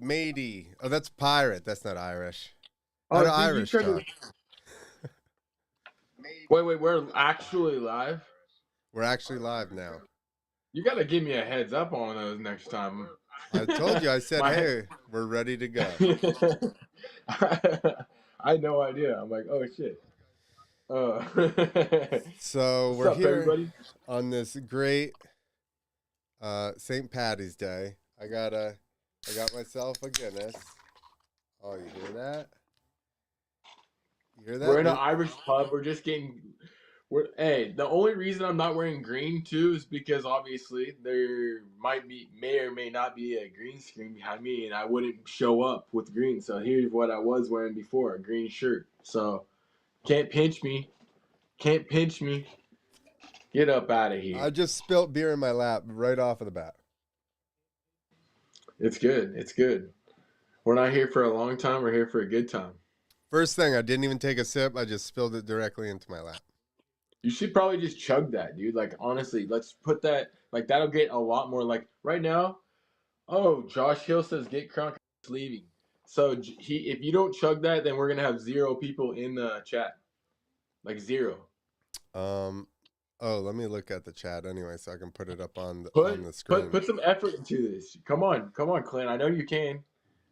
matey. Oh, that's pirate. That's not Irish. How Oh, do dude, you Irish tried talk? to. Wait, we're actually live? We're actually live now. You gotta give me a heads up on those next time. I told you. I said, My head. hey, we're ready to go. I had no idea. I'm like, oh shit. So What's we're up, here everybody? on this great St. Patty's Day. I got myself a Guinness. Oh, you hear that? You hear We're that? in an Irish pub. We're just getting. Hey, the only reason I'm not wearing green too is because obviously there may or may not be a green screen behind me, and I wouldn't show up with green. So here's what I was wearing before: a green shirt. So can't pinch me. Can't pinch me. Get up out of I here. just spilt beer in my lap right off of the bat. It's good. It's good. We're not here for a long time. We're here for a good time. First thing, I didn't even take a sip. I just spilled it directly into my lap. You should probably just chug that, dude. Like honestly, let's put that. Like that'll get a lot more. Like right now. Oh, Josh Hill says get Crunk leaving. So if you don't chug that, then we're gonna have 0 people in the chat. Like 0. Um, oh, let me look at the chat anyway, so I can put it up on Put the put screen. put some effort into this. Come on, Clint. I know you can.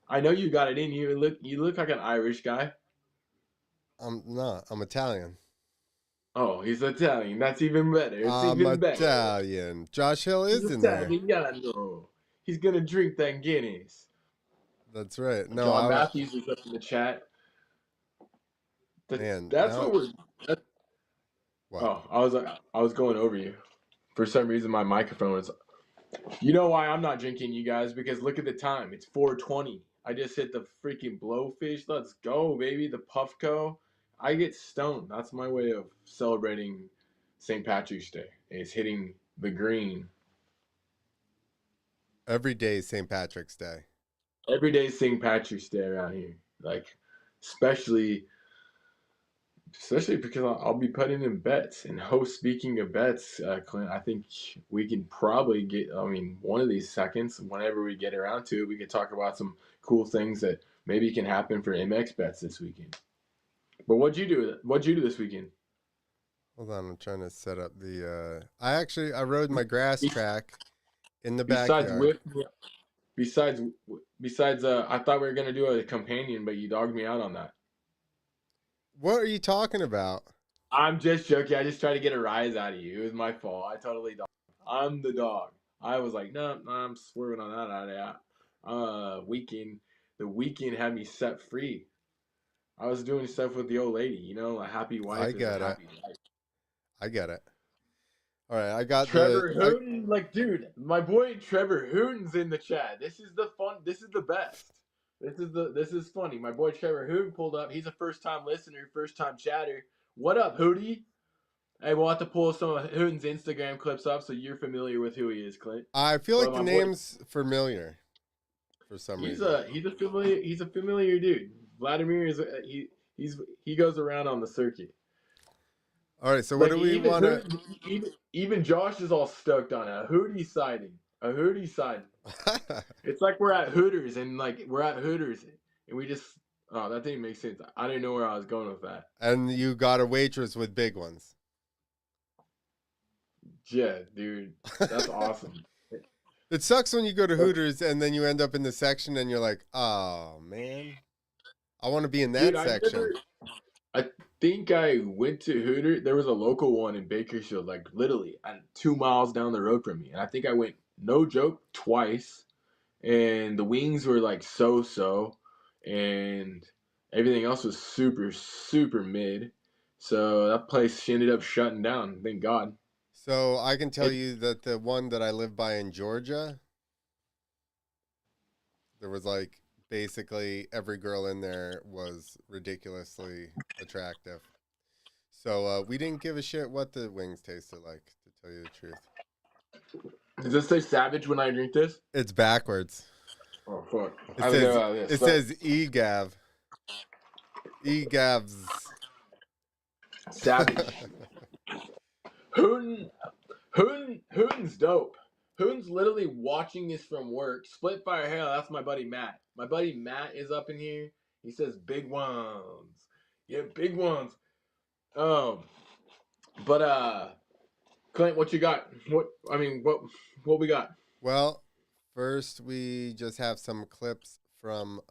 I know you got it in you. You look like an Irish guy. I'm not. I'm Italian. Oh, he's Italian. That's even better. It's I'm even better. Italian. Josh Hill He's is in there. Italiano. He's gonna drink that Guinness. That's right. No, John Matthews is up in the chat. Man, That's now what we're. That, what? oh, I was going over you. For some reason, my microphone was. You know why I'm not drinking, you guys? Because look at the time. It's 4:20. I just hit the freaking blowfish. Let's go, baby. The Puffco. I get stoned. That's my way of celebrating St. Patrick's Day. Is hitting the green. Every day is St. Patrick's Day. Every day is St. Patrick's Day around here. Like, especially because I'll be putting in bets. And speaking of bets, Clint, I think we can probably get. I mean, one of these seconds, whenever we get around to it, we could talk about some cool things that maybe can happen for MX bets this weekend. But what'd you do? What'd you do this weekend? Hold on, I'm trying to set up the. I rode my grass Be- track in the Besides backyard. whip, besides besides, I thought we were gonna do a companion, but you dogged me out on that. What are you talking about? I'm just joking. I just tried to get a rise out of you. It was my fault. I totally dog. I'm the dog. I was like, no, I'm swerving on that out of that. Weekend. The weekend had me set free. I was doing stuff with the old lady. You know, a happy wife I is a get it. happy life. I get it. All right, I got Trevor Hooten, like, dude, my boy Trevor Hooten's in the chat. This is the fun. This is the best. This is funny. My boy Trevor Hooten pulled up. He's a first time listener, first time chatter. What up, Hootie? Hey, we'll have to pull some of Hooten's Instagram clips up so you're familiar with who he is, Clint. I feel like But the my boy, name's familiar for some reason. he's a familiar dude. Vladimir is he goes around on the circuit. All right, so what Like do we want to? even Josh is all stoked on a Hootie sighting. A Hootie sighting. It's like we're at Hooters and we just that didn't make sense. I didn't know where I was going with that. And you got a waitress with big ones. Yeah, dude, that's awesome. It sucks when you go to Hooters and then you end up in the section and you're like, oh man, I want to be in that Dude, section. I think I went to Hooters. There was a local one in Bakersfield, like literally 2 miles down the road from me. And I think I went, no joke, twice. And the wings were like so, and everything else was super, super mid. So that place ended up shutting down. Thank God. So I can tell you that the one that I live by in Georgia, there was like basically every girl in there was ridiculously attractive. So we didn't give a shit what the wings tasted like, to tell you the truth. Does this say savage when I drink this? It's backwards. Oh fuck! It says EGAV. EGAVs. Savage. Hooten's dope. Hoon's literally watching this from work. Split Fire Hell, that's my buddy Matt. My buddy Matt is up in here. He says big ones. Yeah, big ones. Um, but Clint, what you got? What we got? Well, first we just have some clips from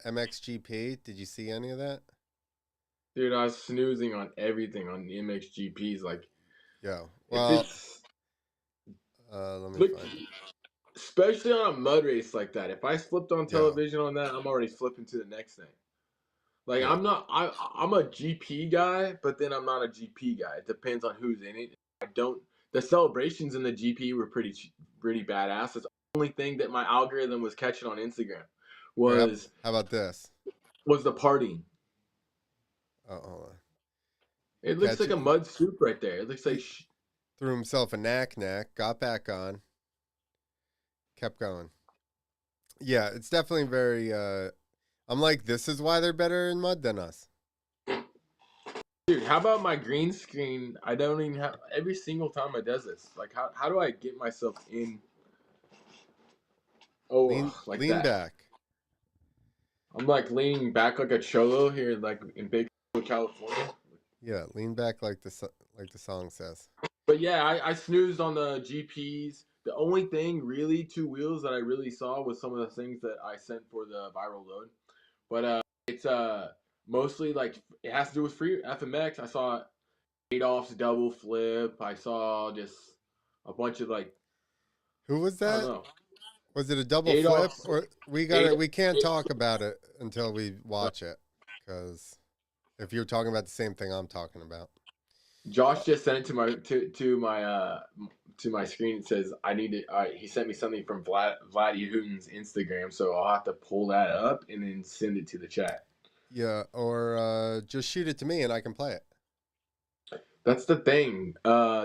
MXGP. Did you see any of that? Dude, I was snoozing on everything on the MXGPs. Like, Yeah. if Well, it's let me look, find it. especially on a mud race like that. If I flipped on Yeah. television on that, I'm already flipping to the next thing. Like Yeah. I'm a GP guy, but then I'm not a GP guy. It depends on who's in it. I don't. The celebrations in the GP were pretty badass. It's the only thing that my algorithm was catching on Instagram Here, was how about this? was the partying. Oh, hold on. It looks Catch like a it. mud soup right there. It looks like He threw himself a knack, got back on, kept going. Yeah, it's definitely very. I'm like, this is why they're better in mud than us. dude. How about my green screen? I don't even have every single time I does this. Like how do I get myself in? Oh, like Lean that. back. I'm like leaning back like a cholo here, like in Bakersfield, California. Yeah, lean back like the song says. But yeah, I snoozed on the GPs. The only thing really two wheels that I really saw was some of the things that I sent for the viral load. But it's mostly like it has to do with free FMX. I saw Adolph's double flip. I saw just a bunch of like Who was I don't that? know. Was it a double flip Adolph's or we got it? Adolf, We can't talk about it until we watch it because if you're talking about the same thing I'm talking about. Josh just sent it to my screen. It says I need it. He sent me something from Vladdy Hooten's Instagram, so I'll have to pull that up and then send it to the chat. Yeah, or just shoot it to me and I can play it. That's the thing.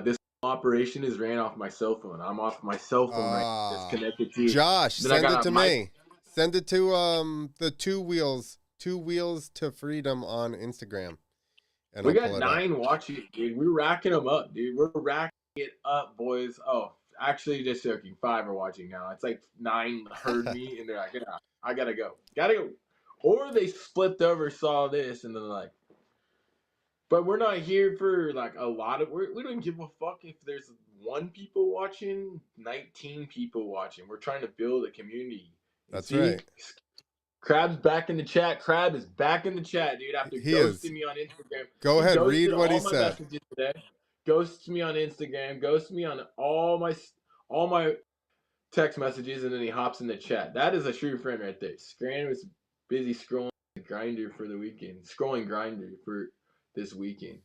This operation is ran off my cell phone. I'm off my cell phone right now. It's connected to. Josh, Then I send it got to a mic. me. Send it to the two wheels to freedom on Instagram, and We I'll got pull it up. 9 watching, dude. We're racking them up, dude. We're racking it up, boys. Oh, actually, just joking. 5 are watching now. It's like 9 heard me, and they're like, yeah, I gotta go. Gotta go. Or they flipped over, saw this, and then like, but we're not here for like a lot of, we don't give a fuck if there's 1 people watching, 19 people watching. We're trying to build a community. And That's see, right. Crab's back in the chat. Crab is back in the chat, dude. After He is. ghosting me on Instagram, Go he ahead, ghosted read what he all my said. messages today. Ghosts me on Instagram. Ghosts me on all my text messages, and then he hops in the chat. That is a true friend right there. Scran was busy scrolling Grinder for the weekend. Scrolling Grinder for this weekend.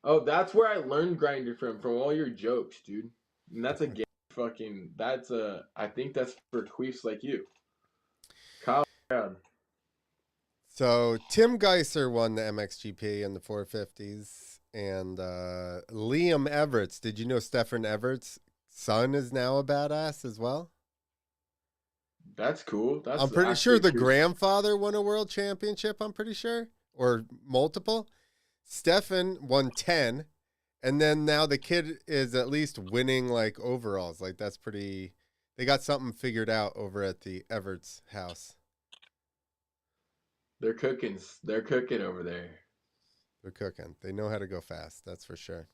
Oh, that's where I learned Grinder from all your jokes, dude. And that's a game fucking. That's a. I think that's for queefs like you. Kyle. So Tim Geiser won the MXGP in the 450s, and Liam Everts. Did you know Stefan Everts' son is now a badass as well? That's cool. That's I'm pretty sure the cool. grandfather won a world championship. I'm pretty sure, or multiple. Stefan won 10, and then now the kid is at least winning like overalls. Like that's pretty. They got something figured out over at the Everts house. They're cooking. They're cooking over there. They're cooking. They know how to go fast. That's for sure.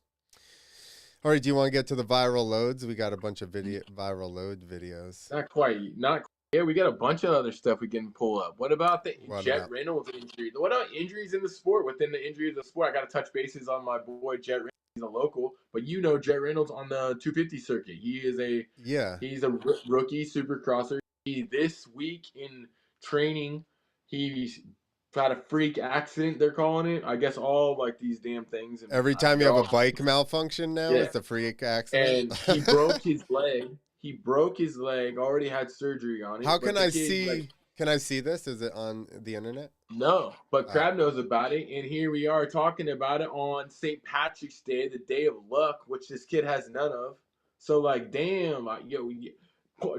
All right. Do you want to get to the viral loads? We got a bunch of viral load videos. Not quite. Not. Yeah, we got a bunch of other stuff we can pull up. What about the Jet Reynolds injury? What about injuries in the sport? Within the injuries of the sport, I got to touch bases on my boy Jet Reynolds. He's a local, but you know Jet Reynolds on the 250 circuit. He is he's a rookie supercrosser. This week in training, he had a freak accident. They're calling it. I guess all like these damn things. And every time you have a bike malfunction now, it's a freak accident. And he broke his leg. He broke his leg. Already had surgery on it. How can I see? Can I see this? Is it on the internet? No, but Crab knows about it, and here we are talking about it on St. Patrick's Day, the day of luck, which this kid has none of. So, like, damn,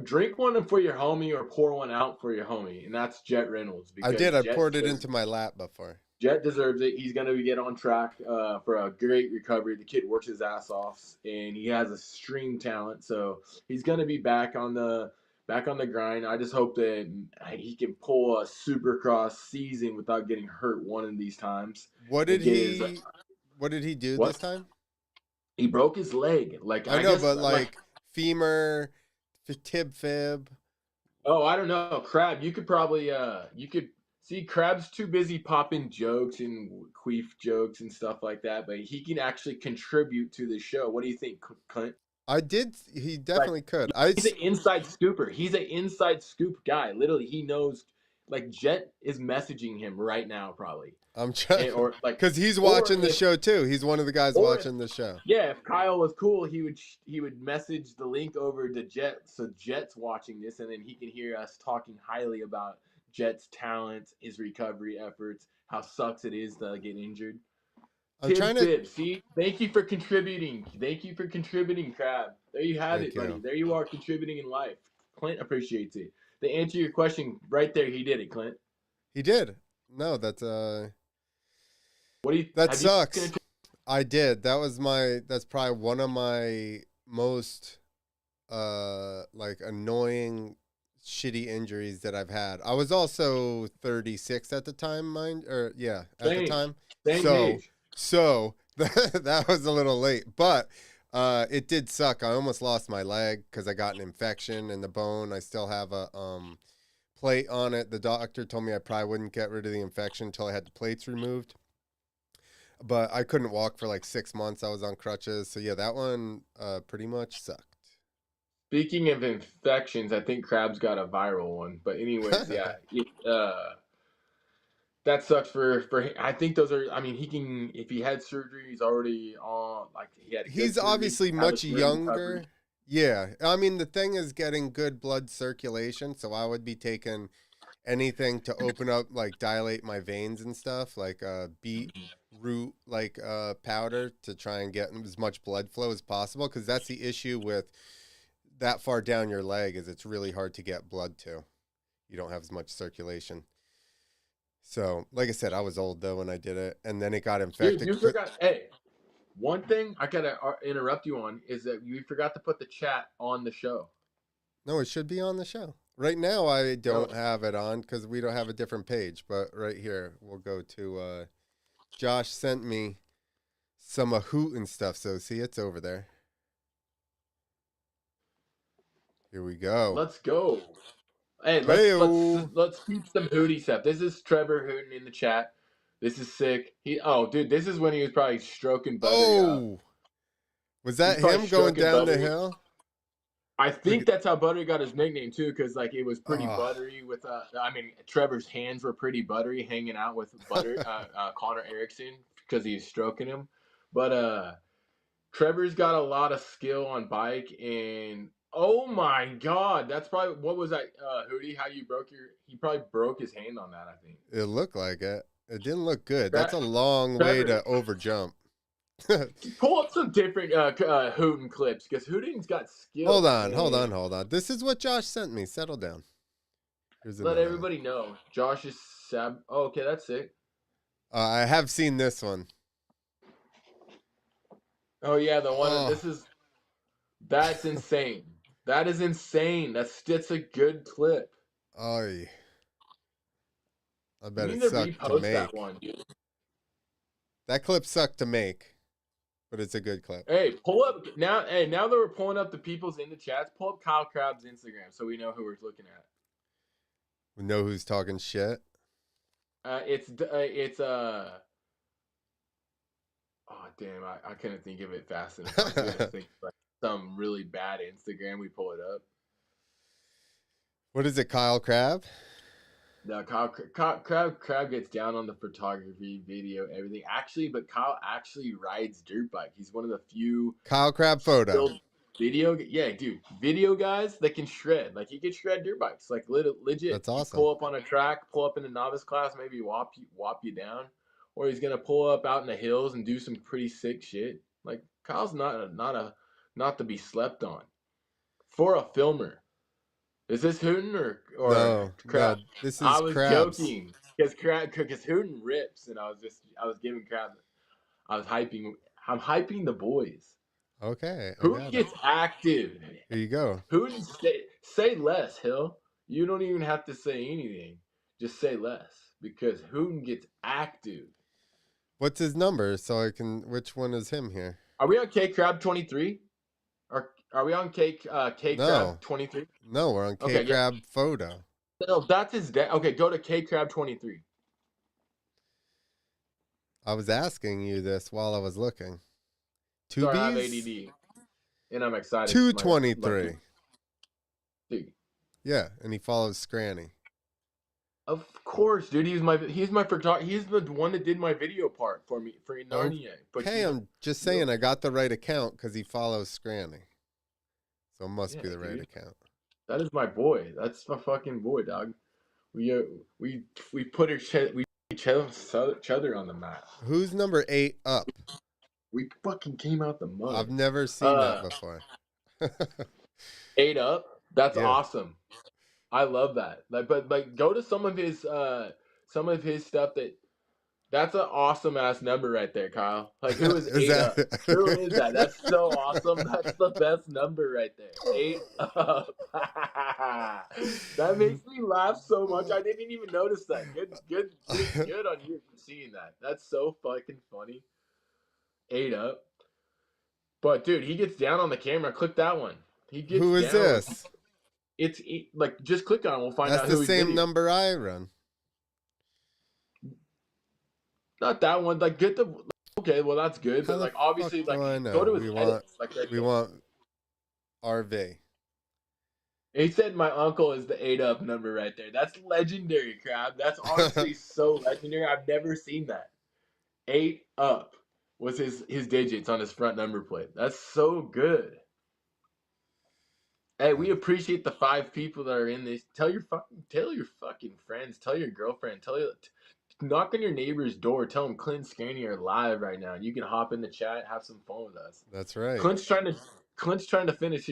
drink one for your homie or pour one out for your homie, and that's Jet Reynolds. I did. I poured it into my lap before. Jet deserves it. He's gonna get on track for a great recovery. The kid works his ass off, and he has a stream talent, so he's gonna be back on the grind. I just hope that he can pull a Supercross season without getting hurt one of these times What and did get his he what did he do this what? time? He broke his leg. Like I I know, guess but like like femur, tib fib. oh, I don't know. Crab, you could probably you could see Crab's too busy popping jokes and queef jokes and stuff like that, but he can actually contribute to the show. What do you think, Clint? I did. He Like definitely could. he's an inside scooper. He's an inside scoop guy. Literally, he knows like Jet is messaging him right now probably. I'm trying Or like because he's or watching the if show too. He's one of the guys or if watching the show. yeah, if Kyle was cool, he would message the link over to Jet, so Jet's watching this, and then he can hear us talking highly about Jet's talents, his recovery efforts, how sucks it is to get injured. I'm Tib trying to. Fib, see, thank you for contributing. Thank you for contributing, Crab. There you have Thank it, buddy. you. There you are contributing in life. Clint appreciates it. To answer your question, right there, he did it, Clint. He did. No, What do you that have you? sucks. I did. That was my. That's probably one of my most like annoying, shitty injuries that I've had. I was also 36 at the time, mind or yeah, at the Same, time. same So age. so that was a little late, but it did suck. I almost lost my leg because I got an infection in the bone. I still have a plate on it. The doctor told me I probably wouldn't get rid of the infection until I had the plates removed. But I couldn't walk for like 6 months. I was on crutches. So yeah, that one pretty much sucked. Speaking of infections, I think Crab's got a viral one. But anyways, yeah, that sucks for. I think those are. I mean, he can if he had surgery, he's already on. Like he had a good He's surgery, obviously have a much great recovery. younger. Yeah. I mean, the thing is getting good blood circulation. So I would be taking anything to open up, like dilate my veins and stuff, like beet root, like powder to try and get as much blood flow as possible. Because that's the issue with that far down your leg is it's really hard to get blood to. You don't have as much circulation. So, like I said, I was old though when I did it, and then it got Dude, infected. you forgot. Hey, one thing I gotta interrupt you on is that you forgot to put the chat on the show. No, it should be on the show. Right now, I No, don't have it on because we don't have a different page. But right here, we'll go to Josh sent me some Hoot and stuff. So see, it's over there. Here we go. let's go. Hey, let's let's Heyo. let's keep some Hootie stuff. This is Trevor Hooten in the chat. This is sick. Dude, this is when he was probably stroking Buttery out. Oh, was He's that probably him going stroking down the Buttery. hill? I Look think at. that's how Buttery got his nickname too, because like it was pretty Oh. buttery with. I mean, Trevor's hands were pretty buttery, hanging out with Connor Erickson because he's stroking him. But Trevor's got a lot of skill on bike, and oh my god, that's probably what was that, Hootie? How you broke your? He probably broke his hand on that. I think. It looked like it. It didn't look good. That's Tra- a long way Trevor, to over jump. pull up some different Hooten clips because Hooten's got Hold skills, on, hold on, and hold on. This is what Josh sent me. Settle down. Here's let another one. everybody know. Josh is sab. Oh, okay, that's it. I have seen this one. Oh yeah, the one. Oh, This is that's insane. That is insane. That's a good clip. oh, I You bet need it to sucked to repost that make. one, dude. That clip sucked to make, but it's a good clip. Hey, pull up now. Hey, now that we're pulling up the people's in the chats, pull up Kyle Crab's Instagram so we know who we're looking at. We know who's talking shit. It's oh damn, I couldn't think of it fast enough. I was gonna think like some really bad Instagram. We pull it up. What is it, Kyle Crab? No, Crab gets down on the photography, video, everything. Actually, but Kyle actually rides dirt bike. He's one of the few Kyle Crab photo. skilled yeah, dude, video guys that can shred. Like he can shred dirt bikes, like legit. That's You awesome. pull up on a track, pull up in a novice class, maybe whop you down, or he's gonna pull up out in the hills and do some pretty sick shit. Like Kyle's not to be slept on for a filmer. Is this Hooten or No, Crab? this I is was Crabs. joking. because Hooten rips, and I was giving Crab, I'm hyping the boys. Okay, I Hooten got it. gets active. Here you go. Hooten say less, Hill. You don't even have to say anything. Just say less because Hooten gets active. What's his number so I can? Which one is him here? Are we on K Crab 23? Or are we on K No, Crab 23? no, we're on K Okay, yeah. Crab photo. No, that's his dad. Okay, go to K Crab 23. I was asking you this while I was looking. Two Sorry, I have B's, ADD and I'm excited. 223. Dude, Yeah, and he follows Scranny. of course, dude. He's the one that did my video part for me for Narnia. But Okay, I'm just saying I got the right account because he follows Scranny. So it must yeah, be the right dude, account. that is my boy. That's my fucking boy, dog. We put each other on the map. Who's number 8 up? We fucking came out the mud. I've never seen that before. 8 up. That's Yeah. awesome. I love that. But go to some of his stuff that's an awesome ass number right there, Kyle. Like who is, Is 8 up? that Who is that? That's so awesome. That's the best number right there. 8 up. That makes me laugh so much. I didn't even notice that. Good on you for seeing that. That's so fucking funny. 8 up. But dude, he gets down on the camera. Click that one. He gets Who is down. this? It's like just click on it. We'll find That's out the who he's same videoing. number I run. Not that one. Like get the okay. Well, that's good. How But the like obviously, fuck do I like know? go to his edits. Like right We there. want RV. He said my uncle is the 8 up number right there. That's legendary, Crab. That's honestly so legendary. I've never seen that. 8 up was his digits on his front number plate. That's so good. Hey, we appreciate the 5 people that are in this. Tell your fucking friends. Tell your girlfriend. Knock on your neighbor's door. Tell them Clint and Scanny are live right now. You can hop in the chat, have some fun with us. That's right. Clint's trying to finish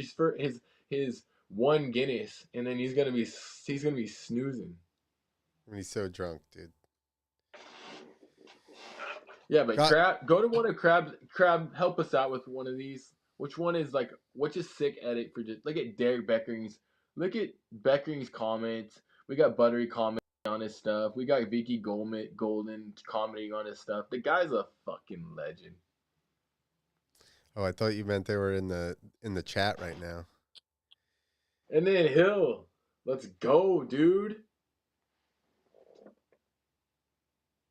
his one Guinness, and then he's gonna be snoozing. He's so drunk, dude. Yeah, but go to one of Crab. Help us out with one of these. Which one is like? What's a sick edit for? Just look at Derek Beckering's. Look at Beckering's comments. We got Buttery commenting on his stuff. We got Vicky Golden commenting on his stuff. The guy's a fucking legend. Oh, I thought you meant they were in the chat right now. And then Hill, let's go, dude.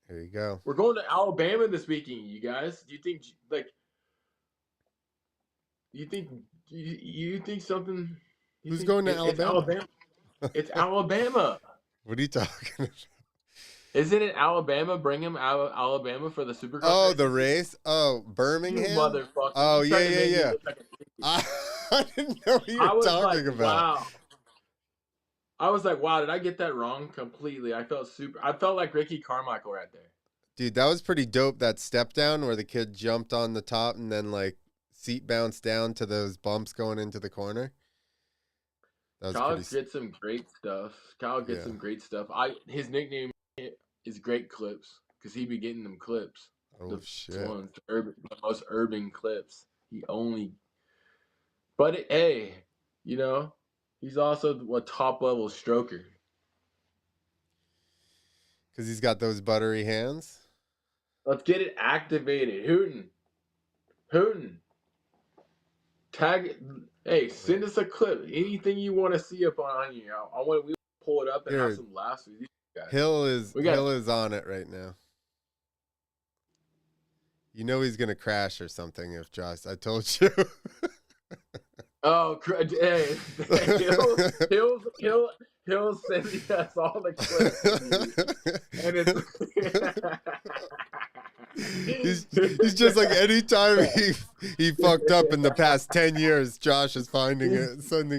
Here you go. We're going to Alabama this weekend, you guys. Do you think like? You think something? Who's going to Alabama? It's Alabama. What are you talking about? Isn't it Alabama? Bring him out Alabama for the Supercross. Oh, the race. Oh, Birmingham. You motherfucker. Oh, yeah. I didn't know what you were talking about. Wow. I was like, wow, did I get that wrong completely? I felt like Ricky Carmichael right there. Dude, that was pretty dope. That step down where the kid jumped on the top and then like seat bounced down to those bumps going into the corner. Kyle gets some great stuff. His nickname is Great Clips because he be getting them clips. Oh shit! The most urban clips. But hey, he's also a top level stroker. Because he's got those buttery hands. Let's get it activated. Hooten. Tag. Hey, send us a clip. Anything you want to see up on here. We pull it up and have some laughs with you guys. Hill is on it right now. You know he's gonna crash or something if Josh. I told you. Oh, hey, he'll send us all the clips, and he's just like anytime he fucked up in the past 10 years, Josh is sending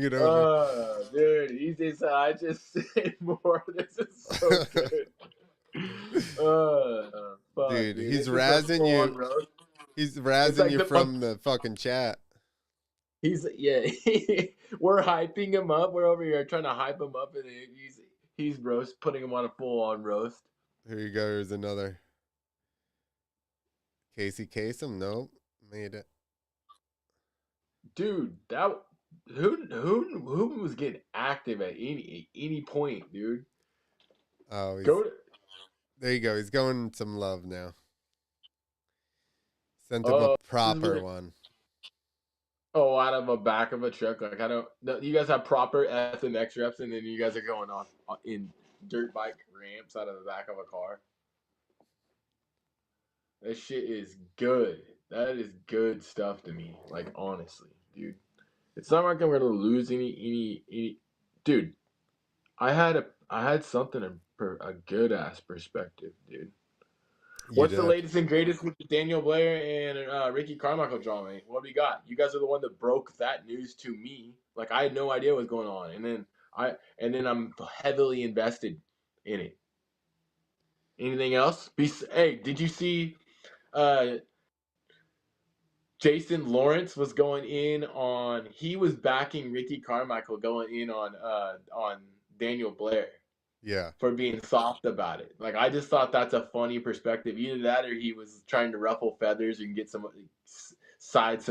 it over. Dude, I just said more. This is so good. Fuck, dude, he's razzing you. He's razzing you from the fucking chat. We're hyping him up. We're over here trying to hype him up, and he's putting him on a full on roast. Here you go. Here's another. Casey Kasem. Nope. Made it. Dude, that who was getting active at any point, dude? Oh, he's Go to there. You go. He's going some love now. Sent him a this is proper what one. oh out of a back of a truck. Like I don't. No, you guys have proper FMX reps, and then you guys are going on in dirt bike ramps out of the back of a car. That shit is good. That is good stuff to me. Like honestly, dude. It's not like I'm gonna lose any. Dude, I had something a good ass perspective, dude. You What's the did. latest and greatest with Daniel Blair and Ricky Carmichael drama? What do we got? You guys are the one that broke that news to me. Like I had no idea what was going on, and then I'm heavily invested in it. Anything else? Hey, did you see? Uh, Jason Lawrence was going in on. He was backing Ricky Carmichael going in on Daniel Blair Yeah. for being soft about it. Like I just thought that's a funny perspective. Either that or he was trying to ruffle feathers and get some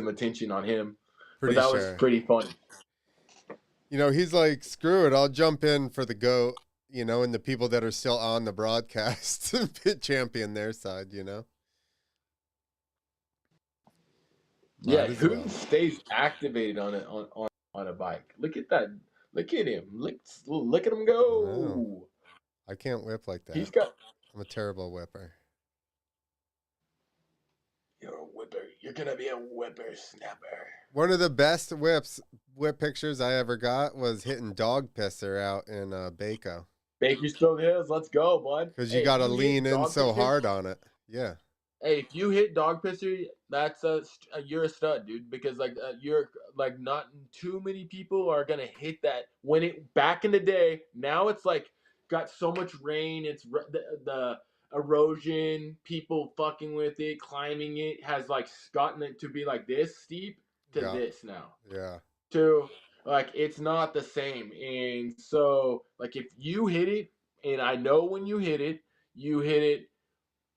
attention on him. But Pretty that was sure. pretty funny. He's like, screw it. I'll jump in for the GOAT, and the people that are still on the broadcast champion their side. Yeah, Might as Hooten well. stays activated on a bike. Look at that. Look at him. Look at him No, go. I can't whip like that. He's got I'm a terrible whipper. You're a whipper. You're gonna be a whippersnapper. One of the best whip pictures I ever got was hitting dog pisser out in Baco. Bakersfield Hills, let's go, bud. Because you Hey, got if to you hit lean in dog so pisser, hard on it. Yeah. hey, if you hit dog pisser, that's you're a stud, dude. Because you're like not too many people are gonna hit that when it back in the day. Now it's like got so much rain. It's the erosion, people fucking with it, climbing it has like gotten it to be like this steep to Yeah. this now. Yeah. To like it's not the same. And so like if you hit it, and I know when you hit it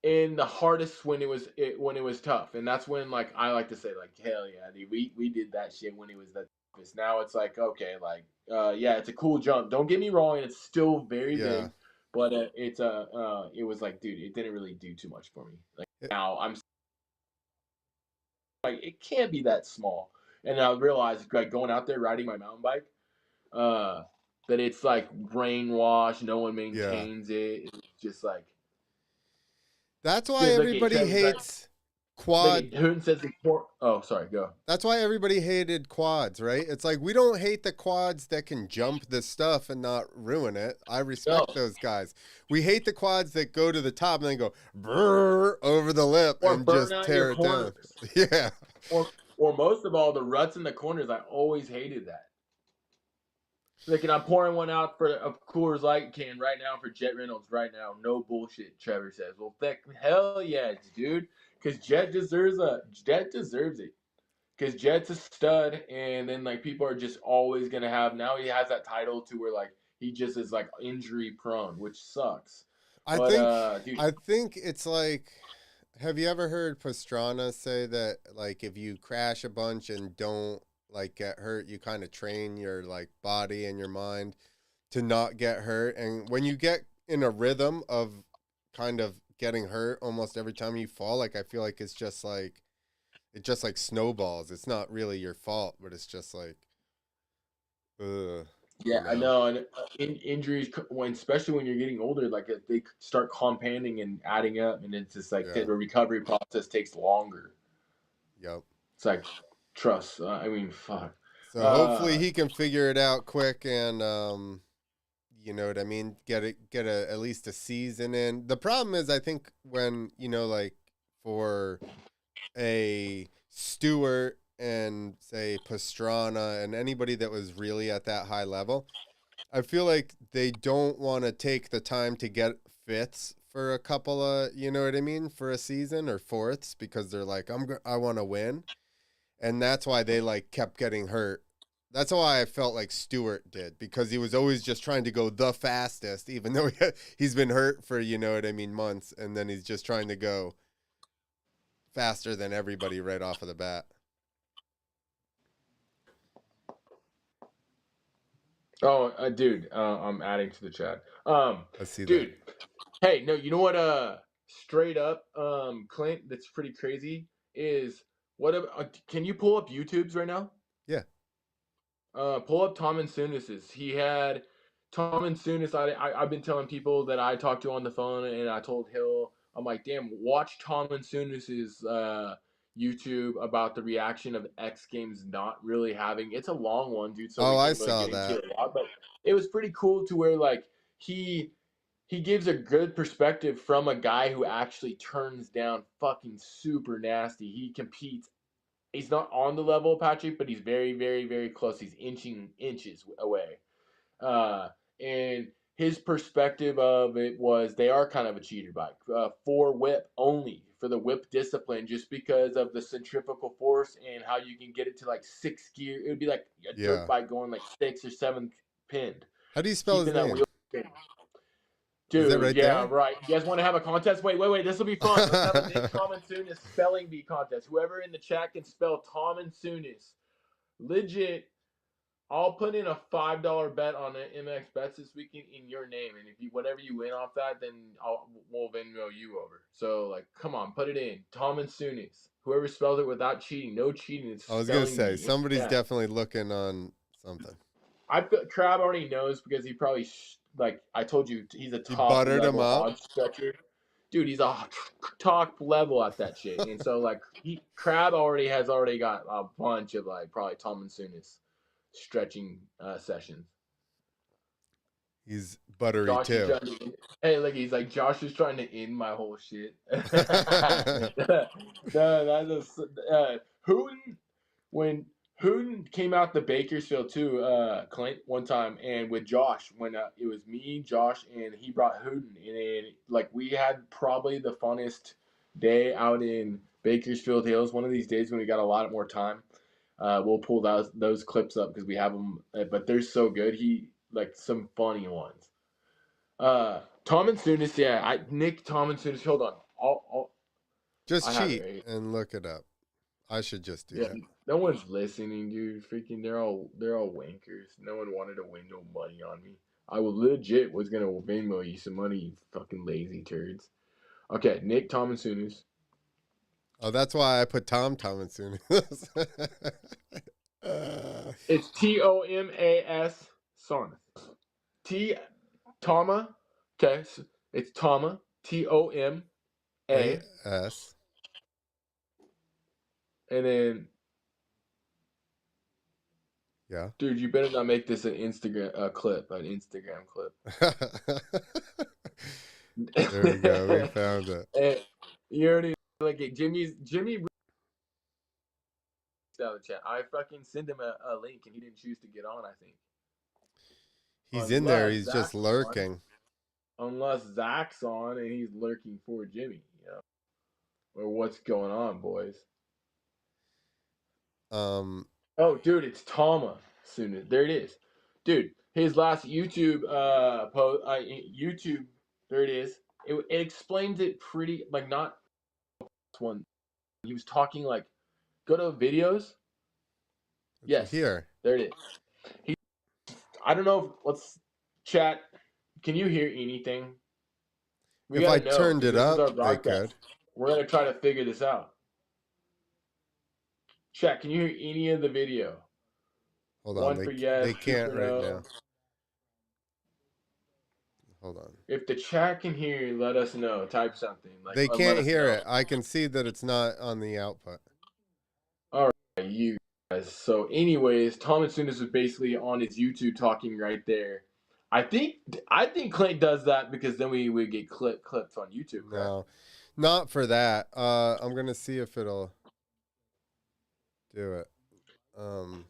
in the hardest when it was tough. And that's when like I like to say like hell yeah, dude, we did that shit when it was the toughest. Now it's like okay, like yeah, it's a cool jump. Don't get me wrong, it's still very Yeah. big, but it was like dude, it didn't really do too much for me. Like It- now I'm like it can't be that small. And I realized like going out there riding my mountain bike, uh, that it's like brainwashed. No one yeah. maintains it. It's just like, That's why dude, look at everybody Trevor's like, hates look quad. at Hooten says the poor. Oh, sorry, go. That's why everybody hated quads, right? It's like we don't hate the quads that can jump the stuff and not ruin it. I No, respect those guys. We hate the quads that go to the top and then go brrr over the lip or and burn just out your tear it down. corners, Yeah. or most of all, the ruts in the corners. I always hated that. Like, and I'm pouring one out for a Coors Light can right now for Jet Reynolds right now. No bullshit, Trevor says. Well, hell yeah, dude. Because Jet deserves it. Because Jet's a stud, and then like people are just always gonna have. Now he has that title to where like he just is like injury prone, which sucks. I But think dude, I think it's like, have you ever heard Pastrana say that like if you crash a bunch and don't like get hurt, you kind of train your like body and your mind to not get hurt. And when you get in a rhythm of kind of getting hurt almost every time you fall, like I feel like it just like snowballs. It's not really your fault, but it's just like, ugh, yeah, I know. And injuries, when especially when you're getting older, like they start compounding and adding up, and it's just like the Yeah, recovery process takes longer. yep. It's like trust. I mean, fuck. So hopefully Uh, he can figure it out quick and you know what I mean, get a at least a season in. The problem is I think when, like for a Stewart and say Pastrana and anybody that was really at that high level, I feel like they don't want to take the time to get fifths for a couple of, you know what I mean, for a season or fourths because they're like I want to win, and that's why they like kept getting hurt That's why I felt like Stewart did, because he was always just trying to go the fastest, even though he's been hurt for, you know what I mean, months, and then he's just trying to go faster than everybody right off of the bat. Oh, dude, I'm adding to the chat. I see that. Dude, hey, no, you know what? Straight up, Clint, that's pretty crazy. Is what? Can you pull up YouTube's right now? Yeah. Pull up Tom and Sunis's. He had Tom and Sunis. I've been telling people that I talked to on the phone, and I told Hill, I'm like, damn, watch Tom and Sunis's YouTube about the reaction of X Games not really having. It's a long one, dude, so Oh, we I can't really saw get into that. it a lot. But it was pretty cool to where like he gives a good perspective from a guy who actually turns down fucking super nasty. He competes. He's not on the level of Patrick, but he's very, very, very close. He's inches away. And his perspective of it was they are kind of a cheater bike for whip only, for the whip discipline, just because of the centrifugal force and how you can get it to like 6 gear. It would be like a dirt Yeah. bike going like 6 or 7 pinned, How do you spell his keeping that name? wheel spinning. Is that Dude, right yeah, there? right. You guys want to have a contest? Wait. This will be fun. Let's have a Nick Tom and Sunis spelling bee contest. Whoever in the chat can spell Tom and Sunis. Legit, I'll put in a $5 bet on it, MX bets this weekend in your name, and if you whatever you win off that, then we'll Venmo you over. So like, come on, put it in. Tom and Sunis. Whoever spells it without cheating, no cheating. It's I was gonna spelling say bee. somebody's Yeah, definitely looking on something. I feel Crab already knows because he probably like I told you he's a You top buttered him level up. odds stretcher. Dude, he's a top level at that shit, and so like Crab already got a bunch of like probably Tom and Sunis stretching sessions. He's buttery Josh is too. trying to. Hey, look, he's like Josh is trying to end my whole shit. No, that's Hooten when Hooten came out to Bakersfield too, Clint one time, and with Josh when it was me, Josh, and he brought Hooten, and like we had probably the funnest day out in Bakersfield Hills. One of these days when we got a lot more time, we'll pull those clips up because we have them, but they're so good. He like some funny ones. Tom and Sunis, yeah. Nick Tom and Sunis. Hold on, Just I have it cheat right here. and look it up. I should just do Yeah, that. no one's listening, dude. Freaking, they're all wankers. No one wanted to win no money on me. I was gonna Venmo you some money, you fucking lazy turds. Okay, Nick Tom and Sunis. Oh, that's why I put Tom and soon. It's Tomas Son. T Tama. Okay, so it's Tama. Toma. AS. And then, Yeah. dude, you better not make this an Instagram clip. There we go. We found it. And you already like Jimmy down the chat. I fucking sent him a link and he didn't choose to get on. I think He's in there. unless He's just lurking. Zach's on and he's lurking for Jimmy. Or what's going on, boys? Um. Oh, dude, it's Tama. Soon there it is, dude. His last YouTube post, YouTube. There it is. It explains it pretty like not one. He was talking like go to videos. Yes, Here. there it is. I don't know. Let's chat. Can you hear anything? We If I gotta know. turned Dude, it this is up, our I broadcast. could. We're gonna try to figure this out. Chat. Can you hear any of the video? Hold on. One for yes, They two can't for right no. now. Hold on. If the chat can hear you, let us know. Type something. They Let can't us hear know. it. I can see that it's not on the output. All right, you guys. So, anyways, Tom and Sunis was basically on his YouTube talking right there. I think Clint does that because then we get clips on YouTube, correct? No, not for that. I'm gonna see if it'll do it.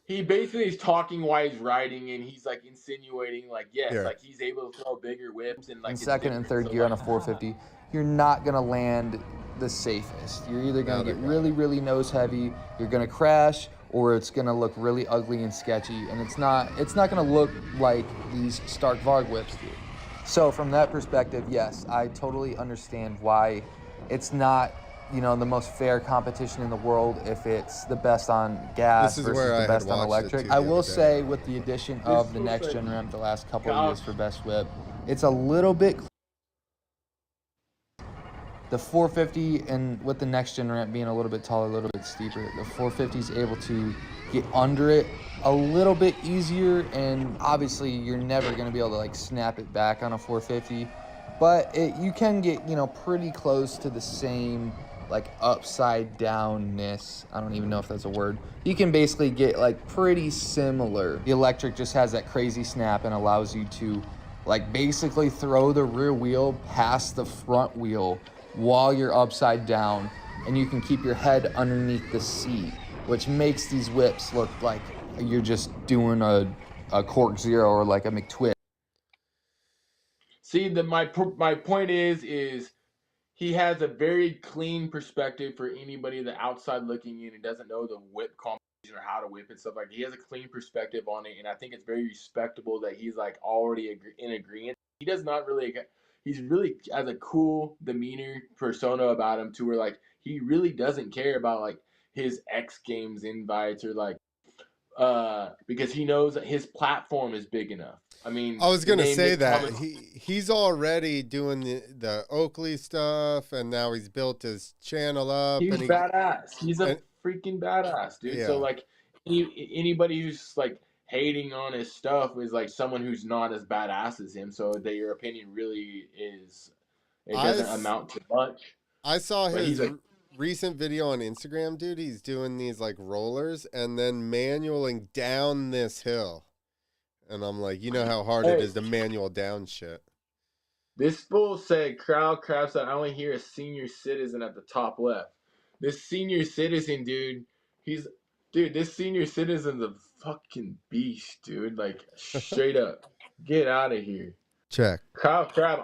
He basically is talking while he's riding, and he's like insinuating, like yes, Here. like he's able to throw bigger whips and like in it's second and different. third So, gear on a like, 450, you're not going to land the safest. You're either Now going to they get got really, it. really nose heavy, you're going to crash, or it's gonna look really ugly and sketchy, and it's not gonna look like these Stark Varg whips do. So from that perspective, yes, I totally understand why it's not, you know, the most fair competition in the world if it's the best on gas This is versus where the I had best on watched it electric. too I the will other day. say, with the addition of the next gen ramp the last couple of years for best whip, it's a little bit. The 450, and with the next gen ramp being a little bit taller, a little bit steeper, the 450 is able to get under it a little bit easier, and obviously you're never going to be able to like snap it back on a 450, but you can get, you know, pretty close to the same like upside downness. I don't even know if that's a word. You can basically get like pretty similar. The electric just has that crazy snap and allows you to like basically throw the rear wheel past the front wheel while you're upside down, and you can keep your head underneath the seat, which makes these whips look like you're just doing a cork zero or like a McTwist. See, my point is he has a very clean perspective for anybody that outside looking in and doesn't know the whip combination or how to whip and stuff. Like, he has a clean perspective on it, and I think it's very respectable that he's like already in agreement. He does not really. He's really has a cool demeanor persona about him, to where like he really doesn't care about like his X Games invites or like because he knows that his platform is big enough. I mean, I was the gonna name say Nick that Thomas. he's already doing the Oakley stuff, and now he's built his channel up, He's and badass. He's a and freaking badass, dude. So yeah, like, anybody who's like hating on his stuff is like someone who's not as badass as him. So that your opinion really is, it I doesn't amount to much. saw But he's his like, recent video on Instagram, dude. He's doing these like rollers and then manualing down this hill, and I'm like, you know how hard it hey, is to manual down shit. this fool said crowd craps that I only hear a senior citizen at the top left. This senior citizen, dude, this senior citizen's a fucking beast, dude. Like, straight up. Get out of here. Check. Kyle Crab,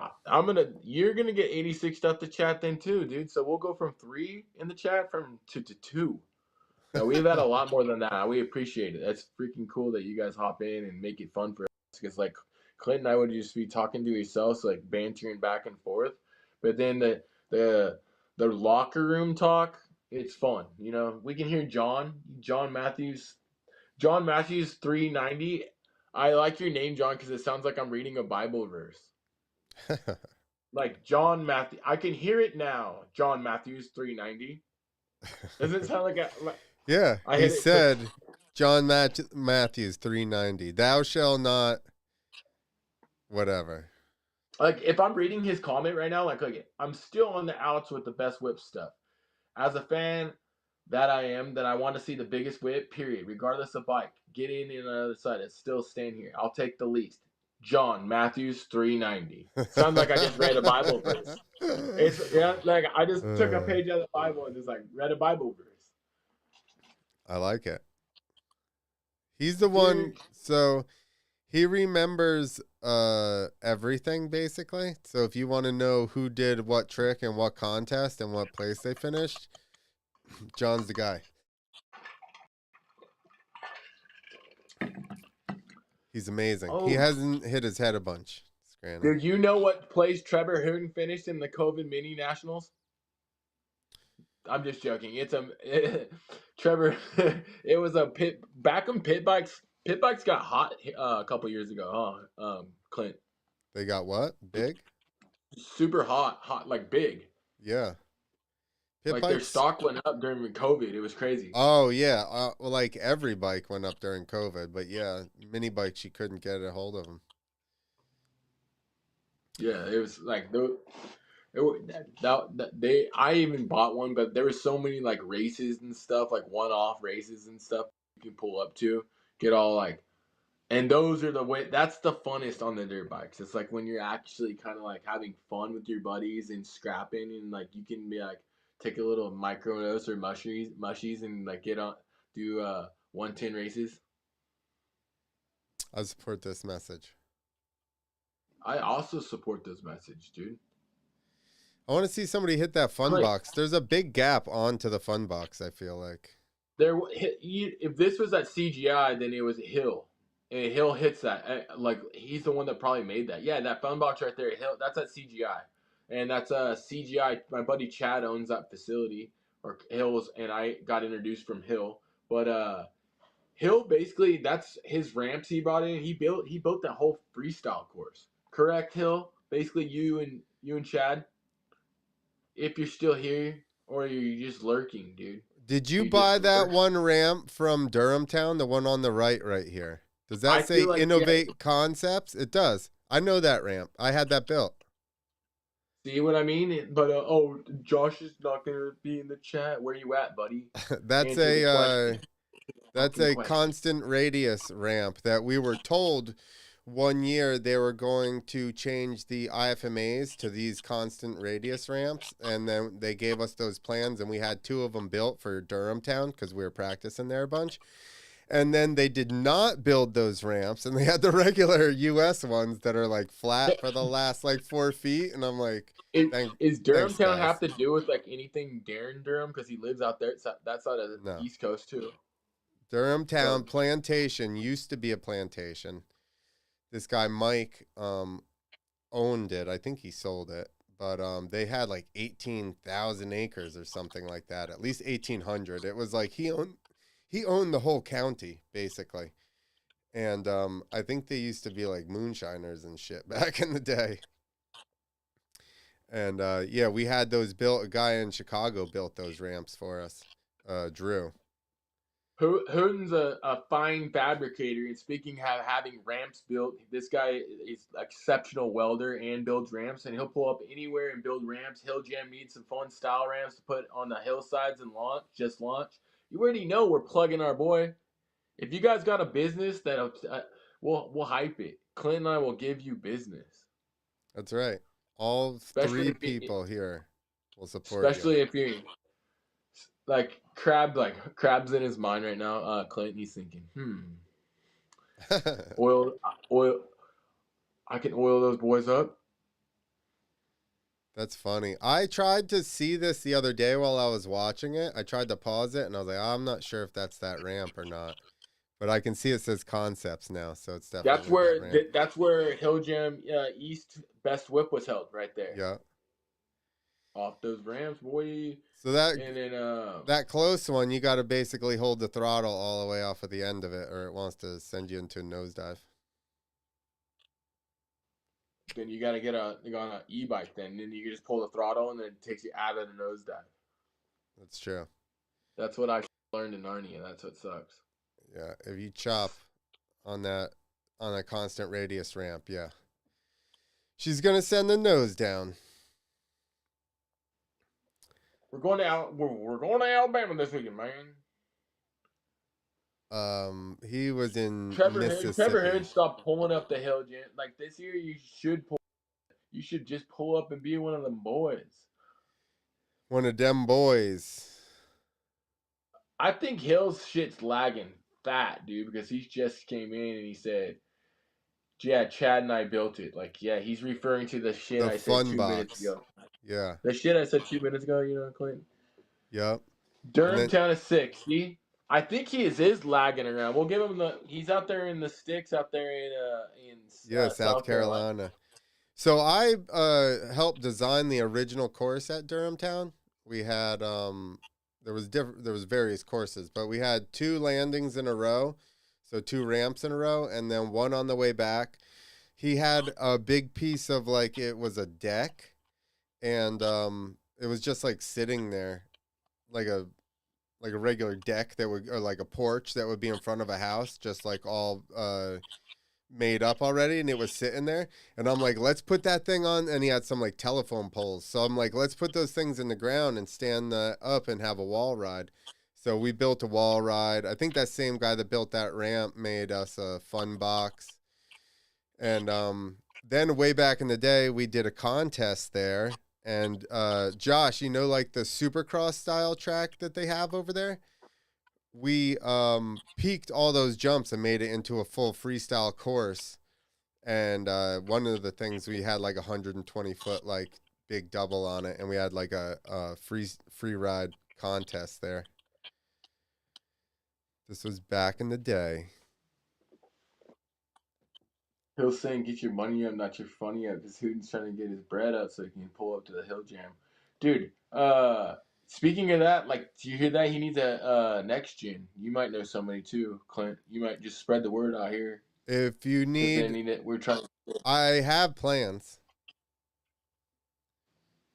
you're gonna get 86 stuff to chat then too, dude. So we'll go from 3 in the chat to 2. Now we've had a lot more than that. We appreciate it. That's freaking cool that you guys hop in and make it fun for us. Because like Clint and I would just be talking to yourselves, like bantering back and forth. But then the locker room talk, it's fun. You know, we can hear John Matthews 390. I like your name, John, because it sounds like I'm reading a Bible verse. Like John Matthew, I can hear it now. John Matthews 390. Doesn't it sound like Yeah, I he hit it? said, John Matthews 390. Thou shall not, whatever. Like, if I'm reading his comment right now, like I'm still on the outs with the best whip stuff. As a fan that I am, that I want to see the biggest whip. Period. Regardless of bike, get in on the other side and still stand here. I'll take the least. John Matthews 390. Sounds like I just read a Bible verse. It's like I just took a page out of the Bible and just like read a Bible verse. I like it. He's the one, so he remembers everything basically. So if you want to know who did what trick and what contest and what place they finished, John's the guy. He's amazing. Oh, He hasn't hit his head a bunch. did you know what place Trevor Hooten finished in the COVID Mini Nationals? I'm just joking. Trevor. It was a pit back on pit bikes. Pit bikes got hot a couple years ago, huh? Clint. They got what? Big? Super hot like big. Yeah. Pit Like their bikes? stock went up during COVID. It was crazy. Oh yeah. Well, like every bike went up during COVID, but yeah, mini bikes you couldn't get a hold of them. Yeah, it was like I even bought one, but there were so many like races and stuff, like one-off races and stuff you can pull up to, get all like, and those are the way. That's the funnest on the dirt bikes. It's like when you're actually kind of like having fun with your buddies and scrapping, and like you can be like take a little microdose or mushies, and like get on do 110 races. I support this message. I also support this message, dude. I want to see somebody hit that fun box. There's a big gap onto the fun box, I feel like. If this was at CGI, then it was Hill, and Hill hits that. Like he's the one that probably made that. Yeah, that phone box right there, Hill. That's at CGI, and that's CGI. My buddy Chad owns that facility, or Hills, and I got introduced from Hill. But Hill basically that's his ramps he brought in. He built that whole freestyle course. Correct, Hill. Basically, you and Chad, if you're still here or you're just lurking, dude. Did you You just buy that lurk. one ramp from Durham Town, the one on the right here? Does I that say feel like Innovate Concepts? It does. I know that ramp. I had that built. See what I mean? But Josh is not gonna be in the chat. Where you at, buddy? That's Answer the question. that's Fucking a question. constant radius ramp that we were told one year they were going to change the IFMAs to these constant radius ramps, and then they gave us those plans, and we had 2 of them built for Durham Town because we were practicing there a bunch. And then they did not build those ramps, and they had the regular US ones that are like flat for the last like 4 feet. And I'm like, Is Durham thanks, Town guys. have to do with like anything Darren Durham because he lives out there that side of the No. East Coast too? Durham Town So- Plantation used to be a plantation. This guy Mike owned it. I think he sold it, but they had like 18,000 acres or something like that. At least 1,800. It was like he owned the whole county basically. And I think they used to be like moonshiners and shit back in the day. And yeah, we had those built. A guy in Chicago built those ramps for us, Drew. Hooten's a fine fabricator, and speaking of having ramps built, this guy is exceptional welder and builds ramps, and he'll pull up anywhere and build ramps. Hill Jam needs some fun style ramps to put on the hillsides and launch. You already know we're plugging our boy. If you guys got a business that we'll hype it. Clint and I will give you business. That's right. All Especially 3 if you- people here will support Especially you. if you're like Crab's in his mind right now. Clint, he's thinking, oil. I can oil those boys up. That's funny. I tried to see this the other day while I was watching it. I tried to pause it, and I was like, I'm not sure if that's that ramp or not. But I can see it says concepts now, so it's definitely that ramp. That's where Hill Jam East Best Whip was held right there. Yeah. Off those ramps, boy. So that And then that close one, you got to basically hold the throttle all the way off at the end of it, or it wants to send you into a nosedive. then you gotta go on an e-bike. Then you just pull the throttle, and then it takes you out of the nosedive. That's true. That's what I learned in Narnia. That's what sucks. Yeah, if you chop on a constant radius ramp, yeah, she's gonna send the nose down. We're going to Alabama this weekend, man. He was in Trevor Mississippi. Hood stopped pulling up the hill, Jen. Like this year, you should just pull up and be one of them boys. One of them boys. I think Hill's shit's lagging fat, dude, because he just came in and he said, "Yeah, Chad and I built it." Like, yeah, he's referring to the shit The I fun said 2 minutes box. ago. Yeah. The shit I said 2 minutes ago, Clint. Yep. Durham Town is 6. See, I think he is lagging around. We'll give him he's out there in the sticks out there in South Carolina. So I helped design the original course at Durham Town. We had there was various courses, but we had 2 landings in a row, so 2 ramps in a row, and then one on the way back. He had a big piece of like it was a deck, and it was just like sitting there, like a regular deck that would, or like a porch that would be in front of a house, just like all made up already, and it was sitting there. And I'm like, let's put that thing on. And he had some like telephone poles, so I'm like, let's put those things in the ground and stand up and have a wall ride. So we built a wall ride. I think that same guy that built that ramp made us a fun box. And then way back in the day, we did a contest there. And Josh, like the Supercross style track that they have over there? We peaked all those jumps and made it into a full freestyle course. And one of the things, we had like 120-foot like big double on it, and we had like a free ride contest there. This was back in the day. Hill saying, "Get your money up, not your funny up." Because Hooten's trying to get his bread up so he can pull up to the Hill Jam. Dude, speaking of that, like, do you hear that? He needs a next gen. You might know somebody too, Clint. You might just spread the word out here. If you need, We're trying I have plans.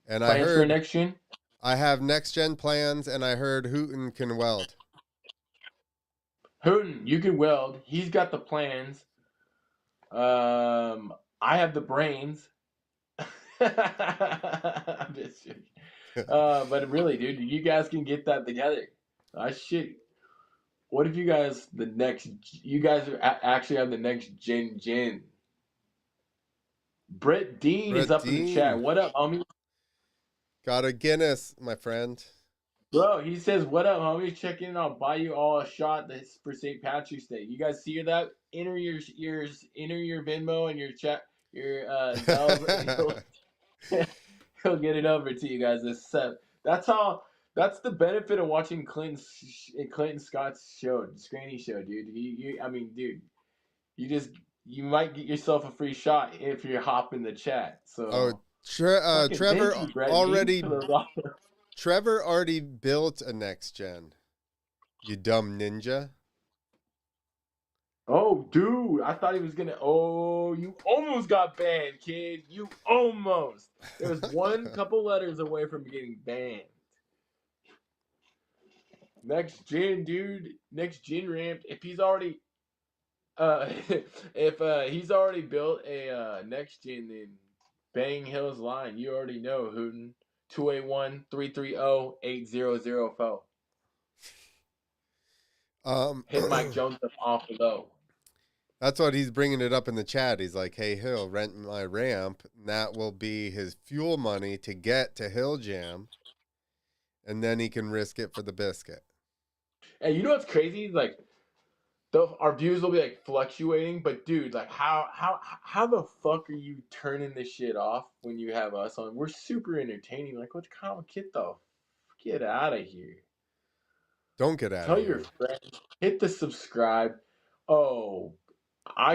And I plans for heard next gen. I have next gen plans, and I heard Hooten can weld. Hooten, you can weld. He's got the plans. I have the brains. I'm just joking. But really, dude, you guys can get that together. Shit. What if you guys actually have the next gen? Brett Dean is Brett up in the chat. Dean. What up, homie? Got a Guinness, my friend. Bro, he says, "What up, homie? Check in. I'll buy you all a shot for St. Patrick's Day." You guys see that? Enter your Venmo and your chat, your Zelle. He'll get it over to you guys. That's how. That's the benefit of watching Clinton Scott's show, Scranny show, dude. I mean, dude, you might get yourself a free shot if you hop in the chat. Oh, So, Trevor thank you, Brett, already. for the Trevor already built a next gen. You dumb ninja. Oh, dude, I thought he was gonna. Oh, you almost got banned, kid. You almost. There was one couple letters away from getting banned. Next gen, dude. Next gen ramped. If he's already, if he's already built a next gen, then Bang Hill's line. You already know, Hooten. 281-330-8004. Hit Mike Jones up off below. That's what he's bringing it up in the chat. He's like, "Hey, Hill, rent my ramp. And that will be his fuel money to get to Hill Jam, and then he can risk it for the biscuit." And you know what's crazy? Like, our views will be like fluctuating, but dude, like, how the fuck are you turning this shit off when you have us on? We're super entertaining. Like, what kind of get out of here? Don't get out Tell of your here. friends. Hit the subscribe. Oh, I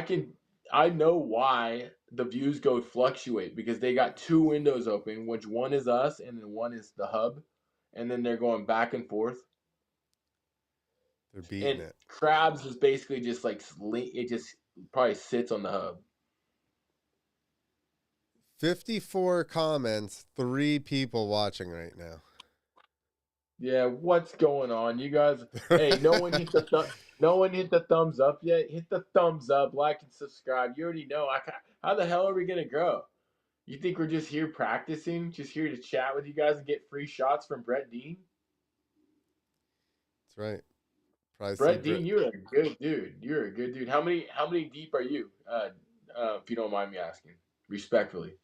know why the views go fluctuate because they got two windows open, which one is us and then one is the hub, and then they're going back and forth. They're beating And it. Crabs is basically just like it just probably sits on the hub. 54 comments, 3 people watching right now. Yeah, what's going on, you guys? Hey, no one hit the thumbs up yet. Hit the thumbs up, like and subscribe. You already know. How the hell are we gonna grow? You think we're just here practicing, just here to chat with you guys and get free shots from Brett Dean? That's right. Probably Brett Dean, you're a good dude. You're a good dude. How many deep are you? If you don't mind me asking, respectfully.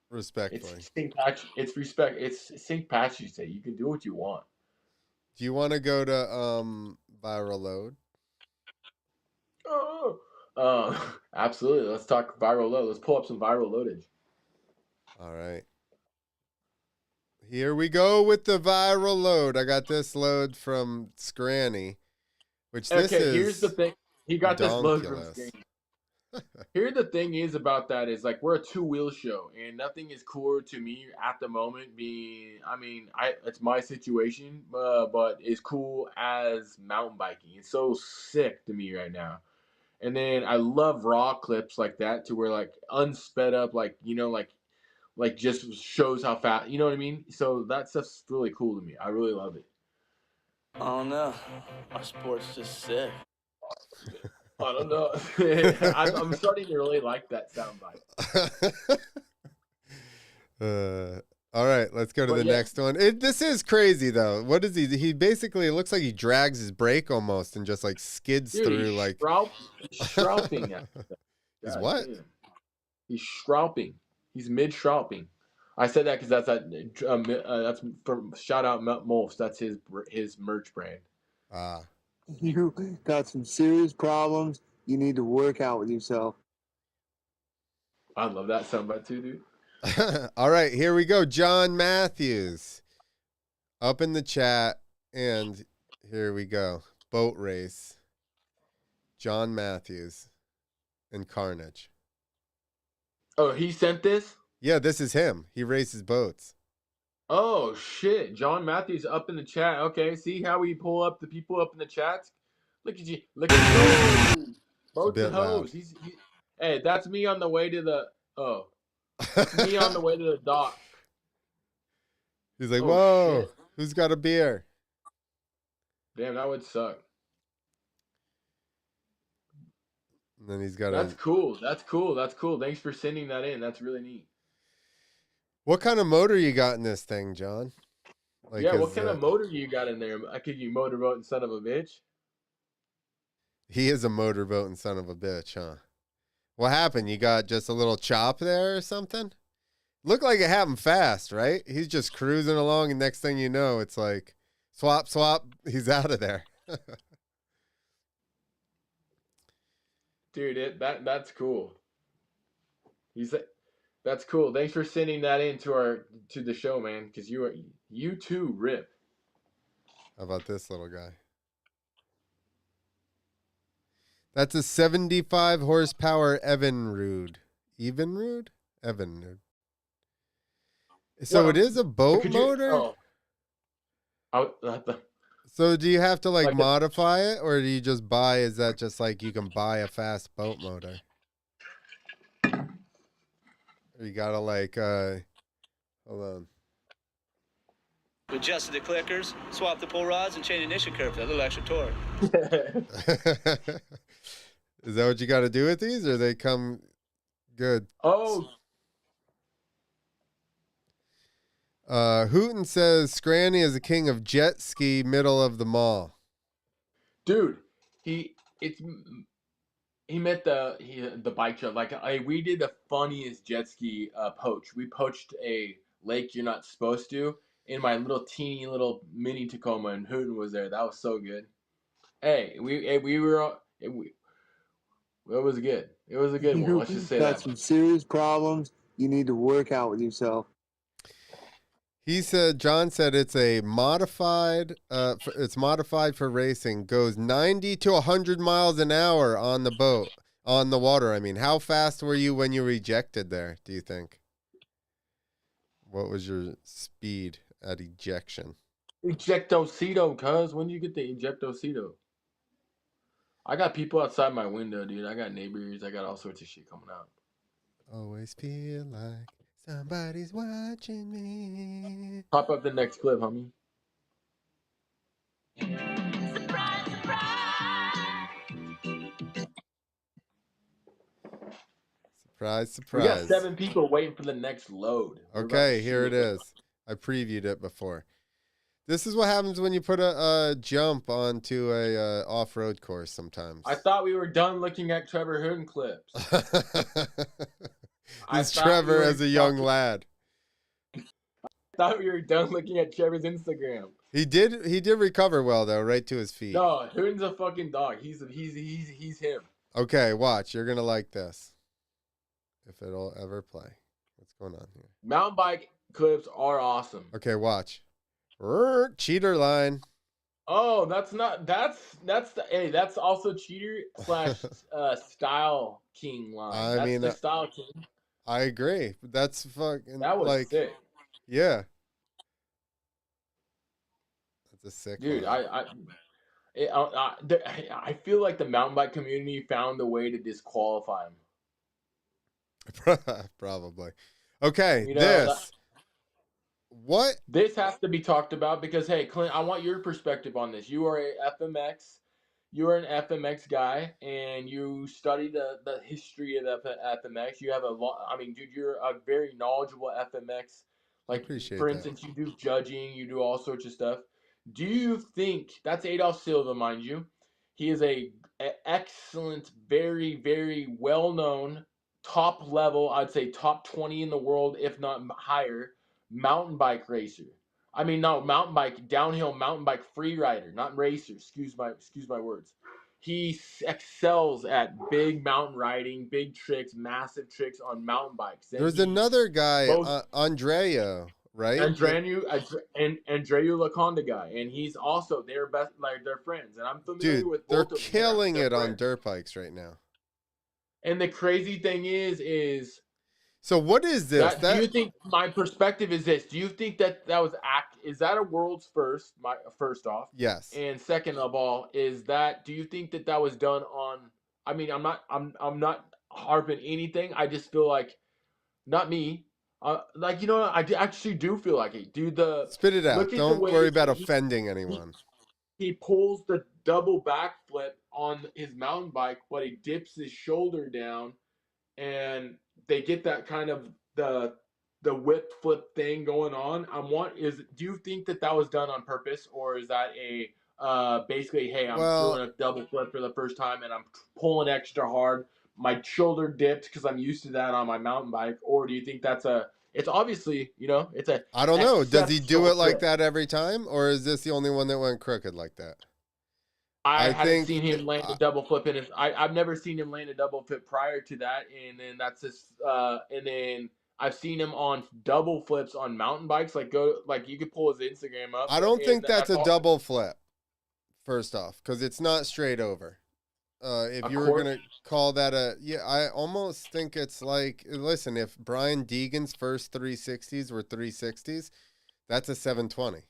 Respectfully. It's St. Patrick. It's St. Patrick's Day. You can do what you want. Do you want to go to viral load? Absolutely. Let's talk viral load. Let's pull up some viral loadage. All right. Here we go with the viral load. I got this load from Scranny, which this is. Here's the thing. He got this load from donkulous. Scranny. Here the thing is about that is like we're a two-wheel show and nothing is cooler to me at the moment being it's my situation but it's cool as mountain biking. It's so sick to me right now. And then I love raw clips like that to where like unsped up like like just shows how fast, you know what I mean? So that stuff's really cool to me. I really love it. I don't know. Our sport's just sick. I don't know. I'm starting to really like that soundbite. All right, let's go to the next one. This is crazy though. What is he? He basically, it looks like he drags his brake almost and just like skids through like. He's shrouping. He's what? Damn. He's shrouping. He's mid-shrouping. I said that because that's from shout out Molfs. That's his merch brand. Ah. You got some serious problems. You need to work out with yourself. I love that soundbite too, dude. All right, here we go. John Matthews up in the chat, and here we go. Boat race. John Matthews and Carnage. Oh, he sent this? Yeah, this is him. He races boats. Oh shit. John Matthews up in the chat. Okay, see how we pull up the people up in the chats? Look at you. Look at you. Boats bit and hoes. Hey, that's me on the way to the that's me on the way to the dock. He's like, Oh, whoa, shit. who's got a beer? Damn, that would suck. And then he's got That's cool. That's cool. That's cool. Thanks for sending that in. That's really neat. What kind of motor you got in this thing, John? Like, Yeah, what kind of motor you got in there? I could you motorboating son of a bitch. He is a motorboating son of a bitch, huh? What happened? You got just a little chop there or something? Looked like it happened fast, right? He's just cruising along, and next thing you know, it's like swap, swap. He's out of there. Dude, that's cool. That's cool. Thanks for sending that in to the show, man. Because you too rip. How about this little guy? That's a 75 horsepower Evinrude. Evinrude? Evinrude. So Well, it is a boat motor? So do you have to like modify it, or do you just buy? Is that just like you can buy a fast boat motor? Or you gotta like hold on. We adjusted the clickers, swapped the pull rods, and changed the ignition curve for a little extra torque. Is that what you got to do with these, or they come good? Oh. Hooten says Scranny is the king of jet ski, middle of the mall. Dude, he met the bike trail. Like we did the funniest jet ski poach. We poached a lake you're not supposed to in my little teeny little mini Tacoma, and Hooten was there. That was so good. Hey, we were it was good. It was a good one. Let's just say got that. some serious problems. You need to work out with yourself. John said it's a modified, it's modified for racing, goes 90 to 100 miles an hour on the boat, on the water. I mean, how fast were you when you ejected there, do you think? What was your speed at ejection? Ejectocito, cuz. When do you get the ejectocito? I got people outside my window, dude. I got neighbors. I got all sorts of shit coming out. Always feel like somebody's watching me. Pop up the next clip, homie. Surprise, surprise. Surprise, surprise. We got 7 people waiting for the next load. Okay, here it is. I previewed it before. This is what happens when you put a jump onto a off-road course sometimes. I thought we were done looking at Trevor Hooten clips. It's Trevor as a young lad. I thought we were done looking at Trevor's Instagram. He did recover well though, right to his feet. No, Hooten's a fucking dog. He's him. Okay, watch. You're gonna like this. If it'll ever play. What's going on here? Mountain bike clips are awesome. Okay, watch. Cheater line. Oh, that's also cheater / style king line. That's the style king. I agree. That's fucking. That was like, sick. Yeah. That's a sick dude. line. I feel like the mountain bike community found a way to disqualify him. Probably. Okay, you know, what? This has to be talked about because, hey, Clint, I want your perspective on this. You are an FMX guy, and you study the history of FMX. You have dude, you're a very knowledgeable FMX. Like, for instance, you do judging, you do all sorts of stuff. Do you think that's Adolf Silva, mind you? He is a excellent, very, very well-known, top level, I'd say top 20 in the world, if not higher, mountain bike racer. I mean, no, mountain bike, downhill mountain bike free rider, not racer. Excuse my words. He excels at big mountain riding, big tricks, massive tricks on mountain bikes. There's another guy, Andrea, right? Andreu Laconda guy, and he's also their best, like they're friends, and I'm familiar Dude, with they're both of them. killing They're it on friends. dirt bikes right now. And the crazy thing is So what is this? that do you think my perspective is this? Do you think that was act? Is that a world's first? My first off, Yes. and second of all, is that do you think that that was done on? I mean, I'm not harping anything. I just feel like not me. Like actually do feel like it. Spit it out. Look at the Don't way worry about he offending he, anyone. he pulls the double backflip on his mountain bike, but he dips his shoulder down, and they get that kind of the whip flip thing going on. Do you think that that was done on purpose, or is that a basically, hey, I'm Well, doing a double flip for the first time and I'm pulling extra hard, my shoulder dipped because I'm used to that on my mountain bike, or do you think it's obviously, it's a I don't know. Does he do exceptional it like trick. that every time, or is this the only one that went crooked like that? I I haven't think seen him land a double flip in his. I've never seen him land a double flip prior to that, and then that's his. And then I've seen him on double flips on mountain bikes. Like you could pull his Instagram up, I don't and think that's that's a all. double flip. First off, because it's not straight over. If you were gonna call that I almost think it's like, listen, if Brian Deegan's first 360s were 360s, that's a 720.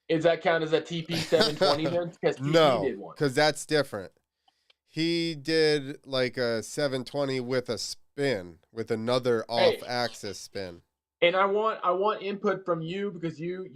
Is that count as a TP 720 then? Because TP No, did one. because that's different. He did like a 720 with a spin, with another off-axis spin. And I want input from you because you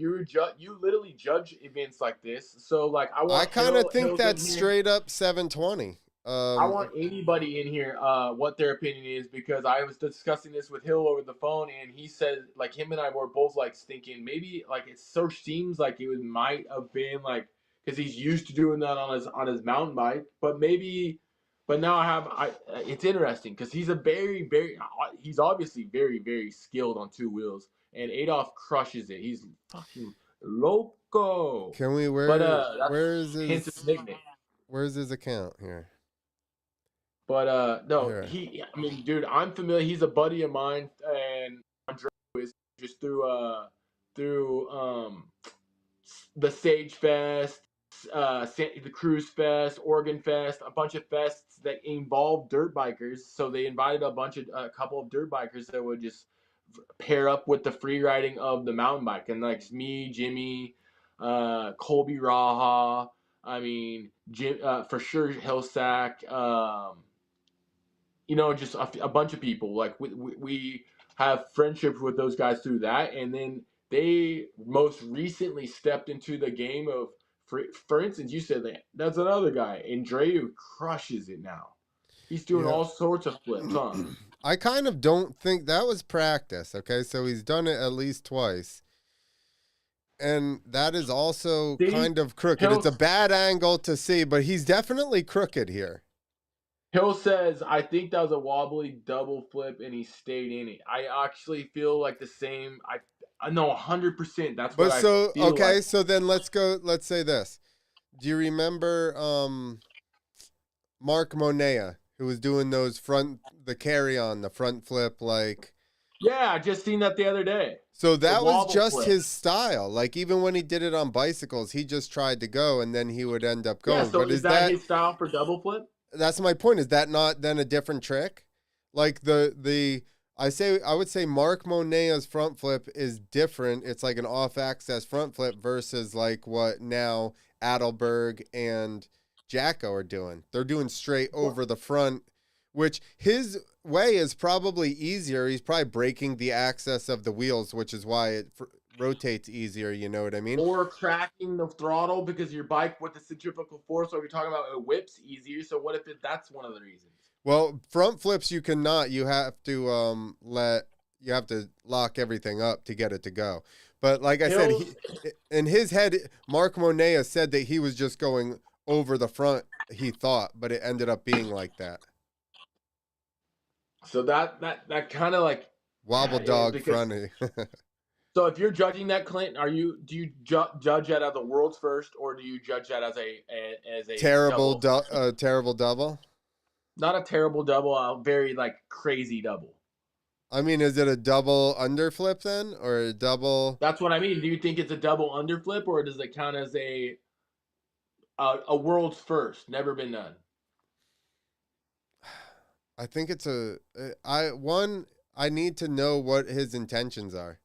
literally judge events like this. So like I kind of think Hill's that's in here. straight up 720. I want anybody in here what their opinion is, because I was discussing this with Hill over the phone, and he said like him and I were both like thinking maybe like it so seems like it might have been like because he's used to doing that on his mountain bike, but now it's interesting because he's a he's obviously very very skilled on two wheels, and Adolf crushes it. He's fucking loco. Can we That's hence his nickname. Where's his account here? But no, Here. I mean, dude, I'm familiar. He's a buddy of mine, and Andre is just through the Sage Fest, the Cruise Fest, Oregon Fest, a bunch of fests that involve dirt bikers. So they invited a couple of dirt bikers that would just pair up with the free riding of the mountain bike, and like me, Jimmy, Colby Raha. I mean, Jim for sure, Hillsack. Just a bunch of people. Like we have friendships with those guys through that, and then they most recently stepped into the game of, for instance, you said that's another guy, Andreu crushes it now. He's doing all sorts of flips, huh? I kind of don't think that was practice. Okay, so he's done it at least twice. And that is also kind of crooked. It's a bad angle to see, but he's definitely crooked here. Hill says, I think that was a wobbly double flip and he stayed in it. I actually feel like the same. I know 100%. That's what I feel like. So then let's say this. Do you remember Mark Monea, who was doing those the carry-on, the front flip, like... Yeah, I just seen that the other day. So that was just his style. Like, even when he did it on bicycles, he just tried to go, and then he would end up going. Yeah, so but is that his style for double flip? That's my point. Is that not then a different trick? Like I would say Mark Monea's front flip is different. It's like an off-axis front flip versus like what now Adelberg and Jacko are doing. They're doing straight over the front, which his way is probably easier. He's probably breaking the axis of the wheels, which is why it rotates easier. You know what I mean? Or cracking the throttle because your bike with the centrifugal force, what we're talking about, it whips easier. So what if that's one of the reasons? Well, front flips you cannot. You have to lock everything up to get it to go. But like I said, in his head, Mark Monea said that he was just going over the front, he thought, but it ended up being like that. So that kind of like wobble dog fronty. So if you're judging that, Clint, do you judge that as a world's first, or do you judge that as a terrible double? Not a terrible double, a very like crazy double. I mean, is it a double underflip then, or a double? That's what I mean. Do you think it's a double underflip, or does it count as a world's first, never been done? I think it's I need to know what his intentions are.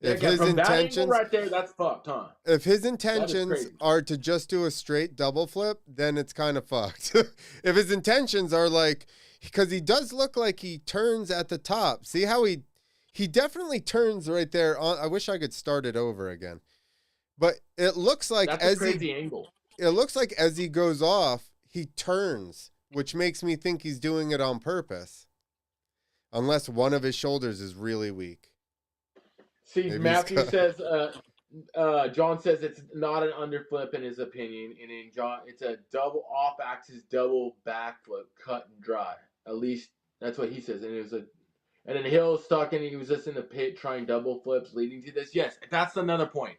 Yeah, If his from that angle intentions right there, that's fucked, huh? if his That is intentions crazy. are to just do a straight double flip, then it's kind of fucked. If his intentions are like, because he does look like he turns at the top. See how he definitely turns right there. I wish I could start it over again. But it looks like That's a crazy angle. it looks like as he goes off, he turns, which makes me think he's doing it on purpose. Unless one of his shoulders is really weak. See, Maybe he's Matthew got- says, John says it's not an underflip in his opinion, and in John, it's a double off-axis double backflip, cut and dry. At least that's what he says, and and then Hill stuck and he was just in the pit trying double flips, leading to this. Yes, that's another point.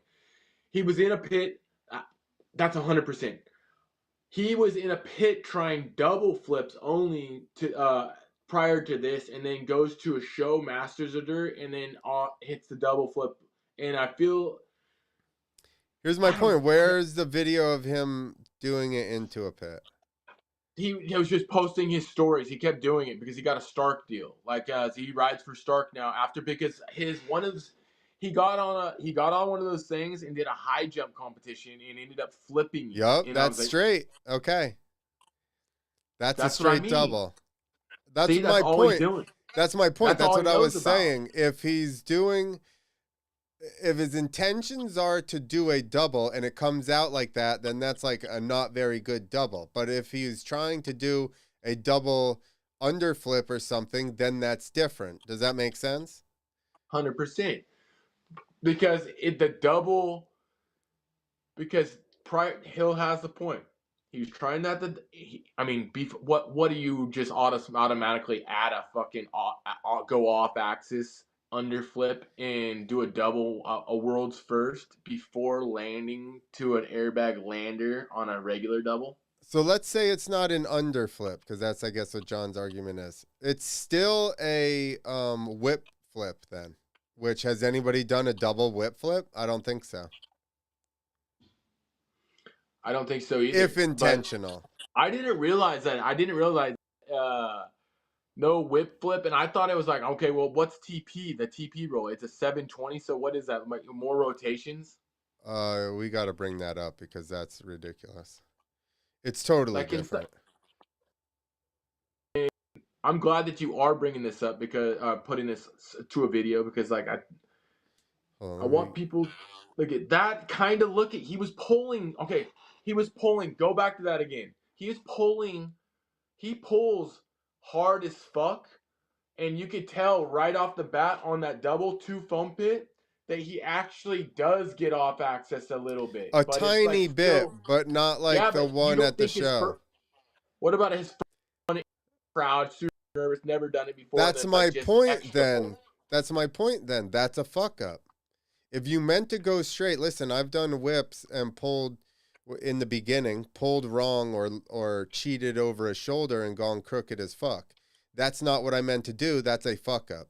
He was in a pit. That's 100%. He was in a pit trying double flips only to prior to this, and then goes to a show Masters of Dirt, and then hits the double flip. And I feel Here's my point. Where's the video of him doing it into a pit? he was just posting his stories. He kept doing it because he got a Stark deal. Like he rides for Stark now because he got on one of those things and did a high jump competition and ended up flipping it. Yup, And that's like, straight. Okay. That's a That's what I straight mean. double. That's See, my that's all he's point. doing. That's my point. That's all That's what he I was knows about. saying. If his intentions are to do a double and it comes out like that, then that's like a not very good double. But if he's trying to do a double underflip or something, then that's different. Does that make sense? 100%. Because Hill has the point. He was trying that. What do you just automatically add a fucking go off axis underflip and do a double, a world's first before landing to an airbag lander on a regular double? So let's say it's not an underflip, because that's, I guess, what John's argument is. It's still a whip flip then. Which, has anybody done a double whip flip? I don't think so. I don't think so either. If intentional. I didn't realize that. No whip flip, and I thought it was like, okay, well, what's TP? The TP roll. It's a 720. So what is that? Like more rotations? We got to bring that up because that's ridiculous. It's totally Like different. I'm glad that you are bringing this up because putting this to a video because like I want people look at that kind of look at. He was pulling. Okay, he was pulling. Go back to that again. He is pulling. He pulls hard as fuck, and you could tell right off the bat on that double two foam pit that he actually does get off access a little bit. A but tiny it's like bit, still, but not like yeah, the but you one don't at the think his show. what about his crowd? Super nervous, never done it before. That's like my just point extra then. pull. That's my point then. That's a fuck up. If you meant to go straight, listen, I've done whips and pulled in the beginning, pulled wrong or cheated over a shoulder and gone crooked as fuck. That's not what I meant to do. That's a fuck up.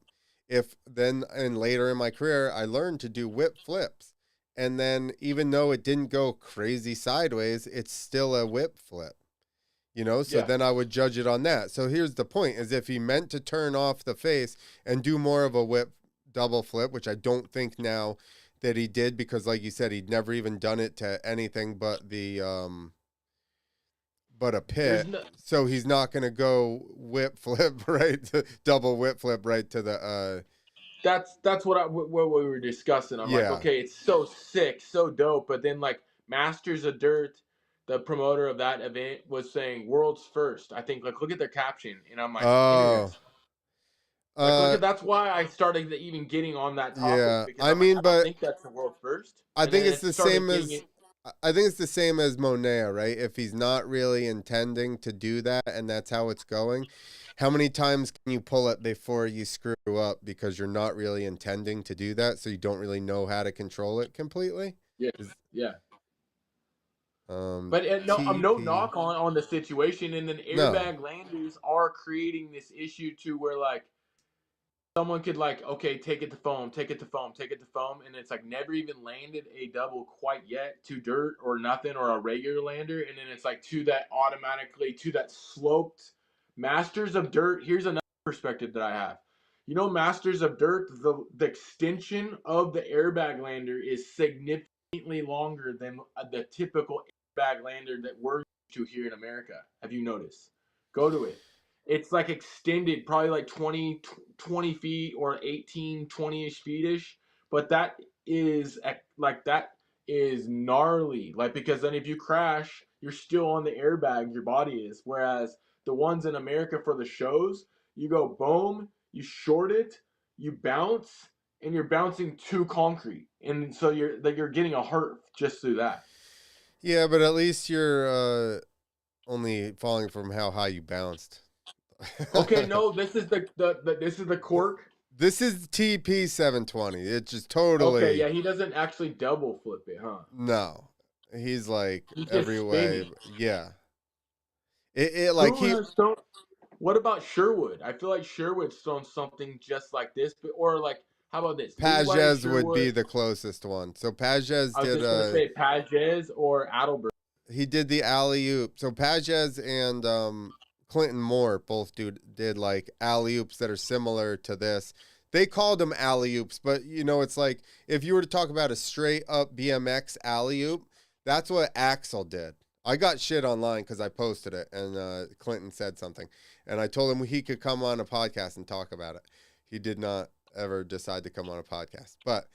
If then and later in my career, I learned to do whip flips. And then even though it didn't go crazy sideways, it's still a whip flip. You know, so Yeah. then I would judge it on that. So here's the point, is if he meant to turn off the face and do more of a whip double flip, which I don't think now that he did, because like you said, he'd never even done it to anything but the but a pit. So he's not gonna go whip flip right to double whip flip right to the That's what we were discussing. I'm like, Yeah. okay, it's so sick, so dope. But then like Masters of Dirt, the promoter of that event was saying world's first. I think like look at their caption, and I'm like, interesting. Like, look at that's why I started even getting on that topic. Yeah, Because I I'm mean, like, I but don't think that's the world's first. I And think then it's the started same getting as it- I think it's the same as Monea, right? If he's not really intending to do that and that's how it's going, how many times can you pull it before you screw up because you're not really intending to do that, so you don't really know how to control it completely? Yeah, yeah. Um, But I'm no TP. knock on the situation, and then No. airbag landers are creating this issue to where like someone could like, okay, take it to foam, take it to foam, take it to foam, and it's like never even landed a double quite yet to dirt or nothing or a regular lander, and then it's like to that automatically to that sloped Masters of Dirt. Here's another perspective that I have. You know, Masters of Dirt, the extension of the airbag lander is significantly longer than the typical airbag lander that we're used to here in America. Have you noticed? Go to it. It's like extended probably like 20 feet or 18, 20-ish feet-ish. But that is gnarly. Like, because then if you crash, you're still on the airbag, your body is. Whereas the ones in America for the shows, you go boom, you short it, you bounce, and you're bouncing to concrete. And so you're getting a hurt just through that. Yeah, but at least you're only falling from how high you bounced. Okay, no, this is the cork. This is TP 720. It's just totally Okay, yeah, he doesn't actually double flip it, huh? no. He's like He's just every way. spinning. Yeah. It like Who has thrown? What about Sherwood? I feel like Sherwood's thrown something just like this, but or like how about this? Levi Pages would be Sherwood. the closest one. So Pages I was did just gonna say Pages or Adelberg. he did the alley oop. So Pages and Clinton Moore both did like alley oops that are similar to this. They called them alley oops, but you know, it's like if you were to talk about a straight up BMX alley oop, that's what Axel did. I got shit online because I posted it, and Clinton said something, and I told him he could come on a podcast and talk about it. He did not ever decide to come on a podcast, but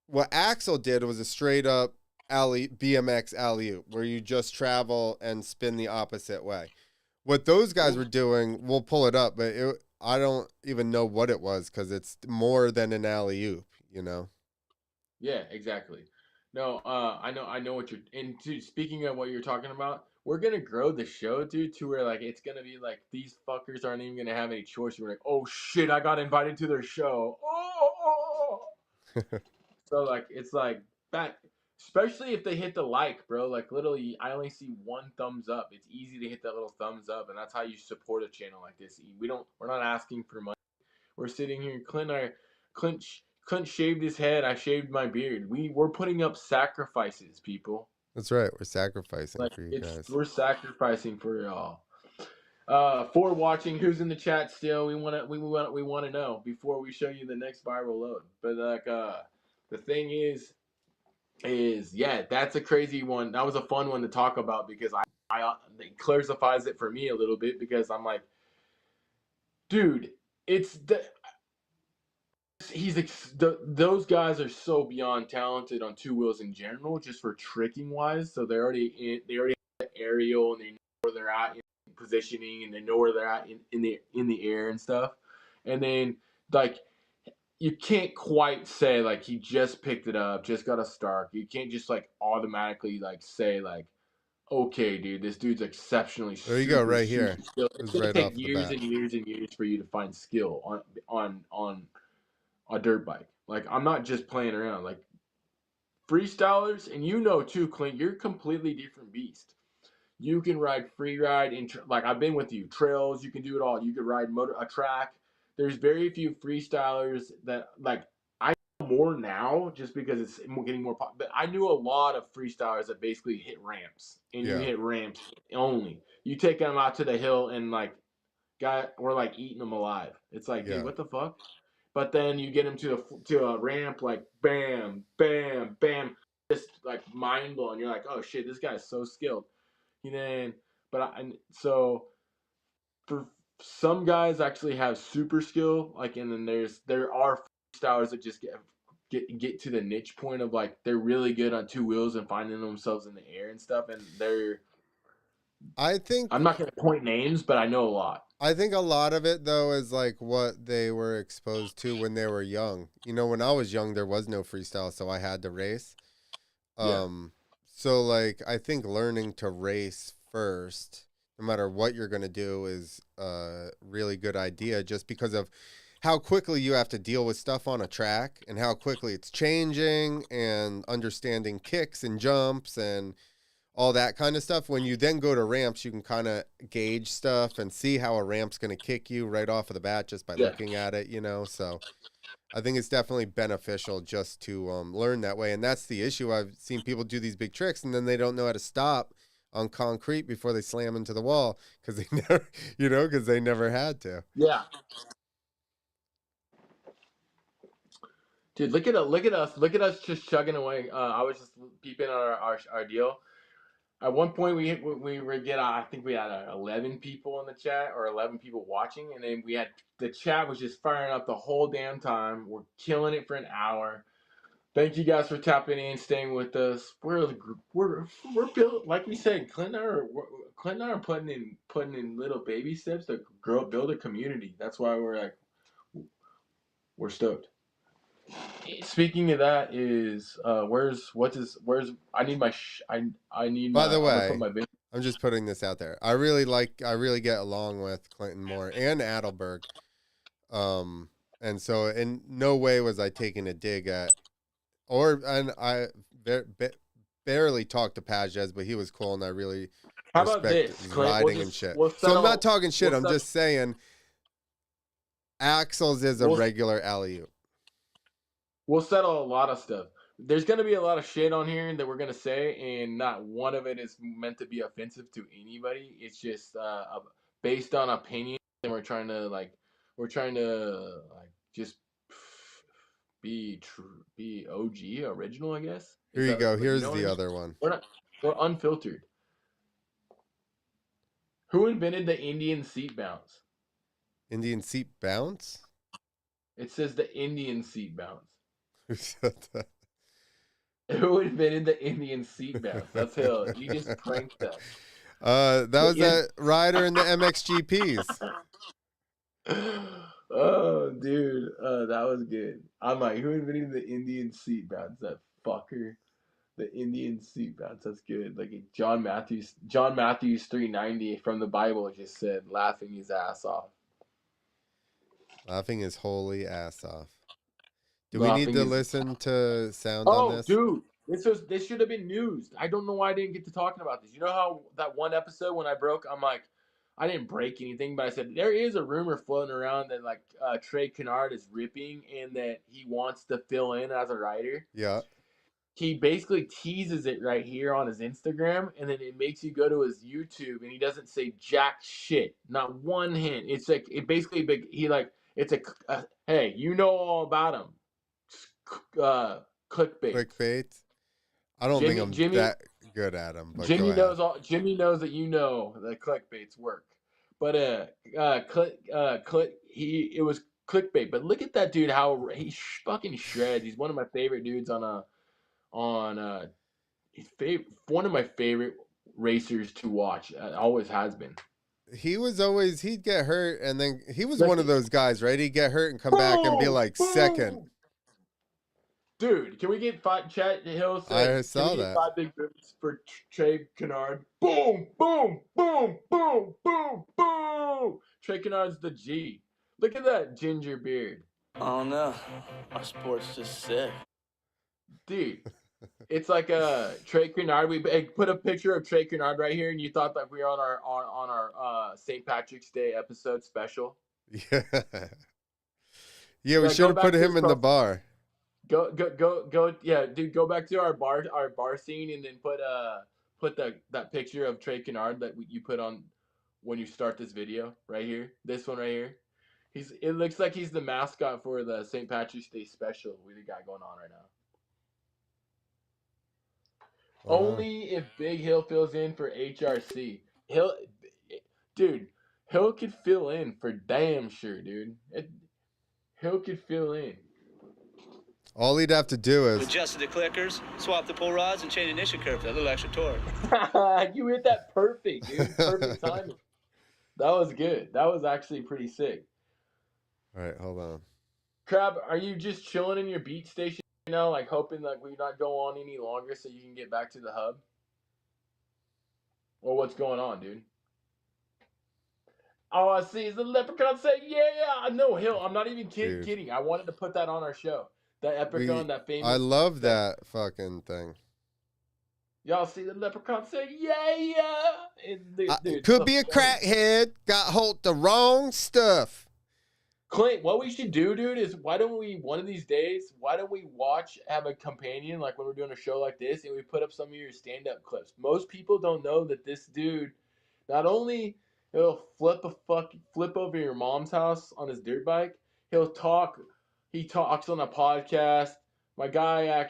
what Axel did was a straight up BMX alley oop where you just travel and spin the opposite way. What those guys were doing, we'll pull it up, but I don't even know what it was because it's more than an alley oop, you know? Yeah, exactly. No, I know what you're. And dude, speaking of what you're talking about, we're gonna grow the show, dude, to where like it's gonna be like these fuckers aren't even gonna have any choice. We're like, oh shit, I got invited to their show. So like it's like that, especially if they hit the like, bro. Like literally, I only see one thumbs up. It's easy to hit that little thumbs up, and that's how you support a channel like this. We're not asking for money. We're sitting here. Clint shaved his head. I shaved my beard. We're putting up sacrifices, people. That's right. We're sacrificing Like for you guys. we're sacrificing for y'all. For watching, who's in the chat still? We want to know before we show you the next viral load. But like the thing is yeah, that's a crazy one. That was a fun one to talk about because I it clarifies it for me a little bit because I'm like, dude, it's the those guys are so beyond talented on two wheels in general, just for tricking wise. So they already have the aerial and they know where they're at in positioning and they know where they're at in the air and stuff. And then like you can't quite say like he just picked it up, just got a start. You can't just like automatically like say like, okay, dude, this dude's exceptionally There you go, right here. super skilled. It It's was gonna right take off the years bat. and years and years for you to find skill on a dirt bike. Like I'm not just playing around. Like freestylers, and you know too, Clint, you're a completely different beast. You can ride free ride in like I've been with you trails. You can do it all. You can ride a track. There's very few freestylers that like I know more now just because it's getting more pop. But I knew a lot of freestylers that basically hit ramps and you Yeah. hit ramps only. You take them out to the hill and like we're like eating them alive. It's like, Yeah. dude, what the fuck? But then you get him to a ramp like bam, bam, bam, just like mind blowing. You're like, oh shit, this guy's so skilled. And then, so for some guys actually have super skill, like, and then there are freestylers that just get to the niche point of like they're really good on two wheels and finding themselves in the air and stuff, and I think I'm not gonna point names, but I know a lot. I think a lot of it though is like what they were exposed to when they were young. You know, when I was young there was no freestyle, so I had to race. Yeah. So like I think learning to race first, no matter what you're gonna do, is a really good idea just because of how quickly you have to deal with stuff on a track and how quickly it's changing and understanding kicks and jumps and all that kind of stuff. When you then go to ramps, you can kind of gauge stuff and see how a ramp's going to kick you right off of the bat just by looking at it, So I think it's definitely beneficial just to learn that way. And that's the issue. I've seen people do these big tricks and then they don't know how to stop on concrete before they slam into the wall because they never, because they never had to. Yeah. Dude, look at us just chugging away. I was just peeping on our deal. At one point, we were I think we had 11 people in the chat or 11 people watching, and then we had the chat was just firing up the whole damn time. We're killing it for an hour. Thank you guys for tapping in, staying with us. We're built like we said. Clint and I are putting in little baby steps to build a community. That's why we're stoked. Speaking of that, is where's I need my I need By my the I'm gonna way, put my video. I'm just putting this out there. I really get along with Clinton Moore and Adelberg. And so in no way was I taking a dig at, and I barely talked to Pages, but he was cool and I really How about respect this, his Clint? riding and shit. So I'm settle- not talking shit. we'll I'm settle- just saying Axel's is a We'll- regular alley-oop. We'll settle a lot of stuff. There's gonna be a lot of shit on here that we're gonna say, and not one of it is meant to be offensive to anybody. It's just based on opinion, and we're trying to just be OG original, I guess. Here you go. Like, Here's what I the mean? other one. We're unfiltered. Who invented the Indian seat bounce? Indian seat bounce? It says the Indian seat bounce. Who said that? Who invented the Indian seat bounce? That's hell. You just pranked us. That was that rider in the MXGPs. Oh, dude, that was good. I'm like, who invented the Indian seat bounce? That fucker. The Indian seat bounce. That's good. Like John Matthews 390 from the Bible just said, laughing his ass off. Laughing his holy ass off. Do we need to listen to sound on this? Dude, this should have been news. I don't know why I didn't get to talking about this. You know how that one episode when I broke, I'm like, I didn't break anything, but I said there is a rumor floating around that like Trey Kennard is ripping and that he wants to fill in as a writer. Yeah. He basically teases it right here on his Instagram, and then it makes you go to his YouTube, and he doesn't say jack shit, not one hint. It's like it basically it's a hey, you know all about him. Clickbait. Clickbait. I don't think I'm that good at them. But Jimmy knows that you know that clickbaits work. But it was clickbait. But look at that dude, how he fucking shreds. He's one of my favorite dudes one of my favorite racers to watch. Always has been. He'd get hurt, and then he was one of those guys, right? He'd get hurt and come back and be like second. Dude, can we get Chat Hill? I saw that. 5 big boots for Trey Kennard. Boom, boom, boom, boom, boom, boom. Trey Kennard's the G. Look at that ginger beard. Oh no, our sport's just sick. Dude, it's like Trey Kennard. We put a picture of Trey Kennard right here, and you thought that we were on our St. Patrick's Day episode special. Yeah. Yeah, we should have put him in the bar. Go! Yeah, dude, go back to our bar scene, and then put that picture of Trey Kennard that you put on when you start this video right here. This one right here. It looks like he's the mascot for the St. Patrick's Day special we got going on right now. Only if Big Hill fills in for HRC. Hill could fill in for damn sure, dude. Hill could fill in. All he'd have to do is adjust the clickers, swap the pull rods, and change the ignition curve for a little extra torque. You hit that perfect, dude. Perfect timing. That was good. That was actually pretty sick. All right, hold on. Crab, are you just chilling in your beat station now, like hoping that we not go on any longer so you can get back to the hub? Or what's going on, dude? All I see is the leprechaun say, yeah. No, Hill, I'm not even kidding. I wanted to put that on our show. That leprechaun, that famous. I love that fucking thing. Y'all see the leprechaun say, yeah. And dude, it's Could so be a funny. crackhead. Got hold the wrong stuff. Clint, what we should do, dude, is why don't we, one of these days, why don't we have a companion, like when we're doing a show like this, and we put up some of your stand-up clips. Most people don't know that this dude, not only he'll flip over your mom's house on his dirt bike, he talks on a podcast. My guy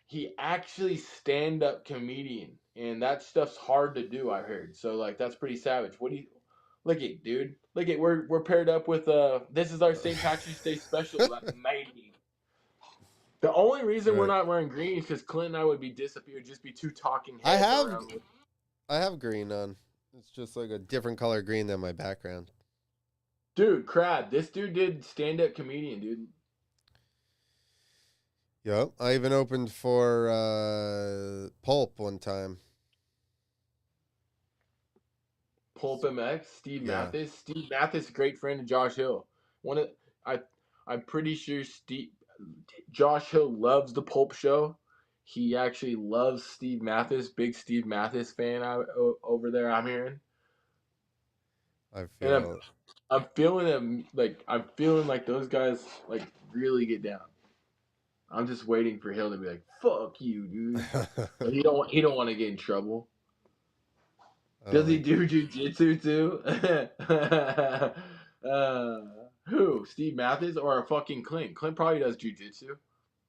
he actually stand-up comedian, and that stuff's hard to do, I heard. So like that's pretty savage. What do you look at, dude? Look at we're paired up with this is our St. Patrick's Day special that maybe. The only reason we're Right. not wearing green is because Clint and I would be disappeared, just be two talking I heads have around. I have green on. It's just like a different color green than my background. Dude, crap. This dude did stand-up comedian, dude. Yep. I even opened for Pulp one time. Pulp MX, Steve Yeah. Mathis. Steve Mathis, great friend of Josh Hill. One of I'm pretty sure Josh Hill loves the Pulp show. He actually loves Steve Mathis, big Steve Mathis fan over there. I'm hearing, I and feel I'm feeling him I'm feeling like those guys like really get down. I'm just waiting for Hill to be like, "Fuck you, dude." But he don't want to get in trouble. I Does don't he think do jujitsu too? Who? Steve Mathis or a fucking Clint? Clint probably does jujitsu.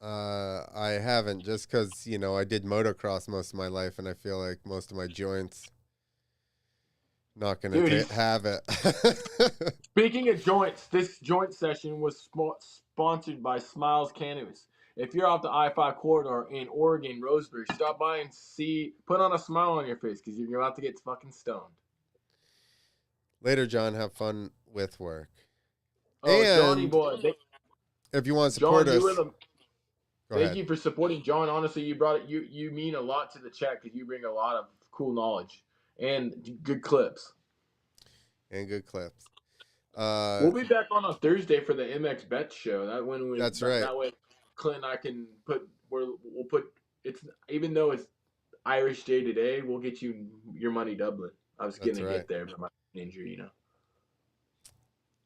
I haven't, just because, I did motocross most of my life, and I feel like most of my joints not gonna Dude, have it. speaking of joints, this joint session was sponsored by Smiles Cannabis. If you're off the I-5 corridor in Oregon, Roseburg, stop by and put on a smile on your face because you're about to get fucking stoned. Later, John, have fun with work. Oh, Johnny And boy, if you want to support John, you were us, the. go Thank ahead. you for supporting John. Honestly, you brought it. You mean a lot to the chat because you bring a lot of cool knowledge and good clips. And good clips. We'll be back on Thursday for the MX Bet show. That's right. That way, Clint and I can we'll put it's even though it's Irish Day today, we'll get you your money doubling. I was That's gonna right. get there, but my injury,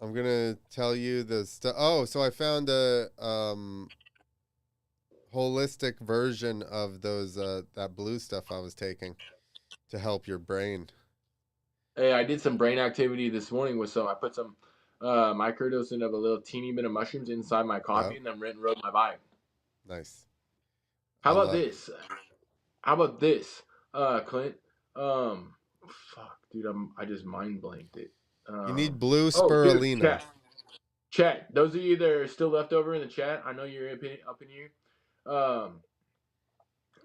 I'm gonna tell you the stuff. Oh, so I found a holistic version of those that blue stuff I was taking to help your brain. Hey, I did some brain activity this morning with some. I put some microdosing of a little teeny bit of mushrooms inside my coffee, Yep. and then went and rode my bike. Nice. How I about love. this? How about this, Clint? Fuck, dude, I just mind blanked it. You need blue Dude, spirulina. chat. Those of you that are still left over in the chat, I know you're up in here.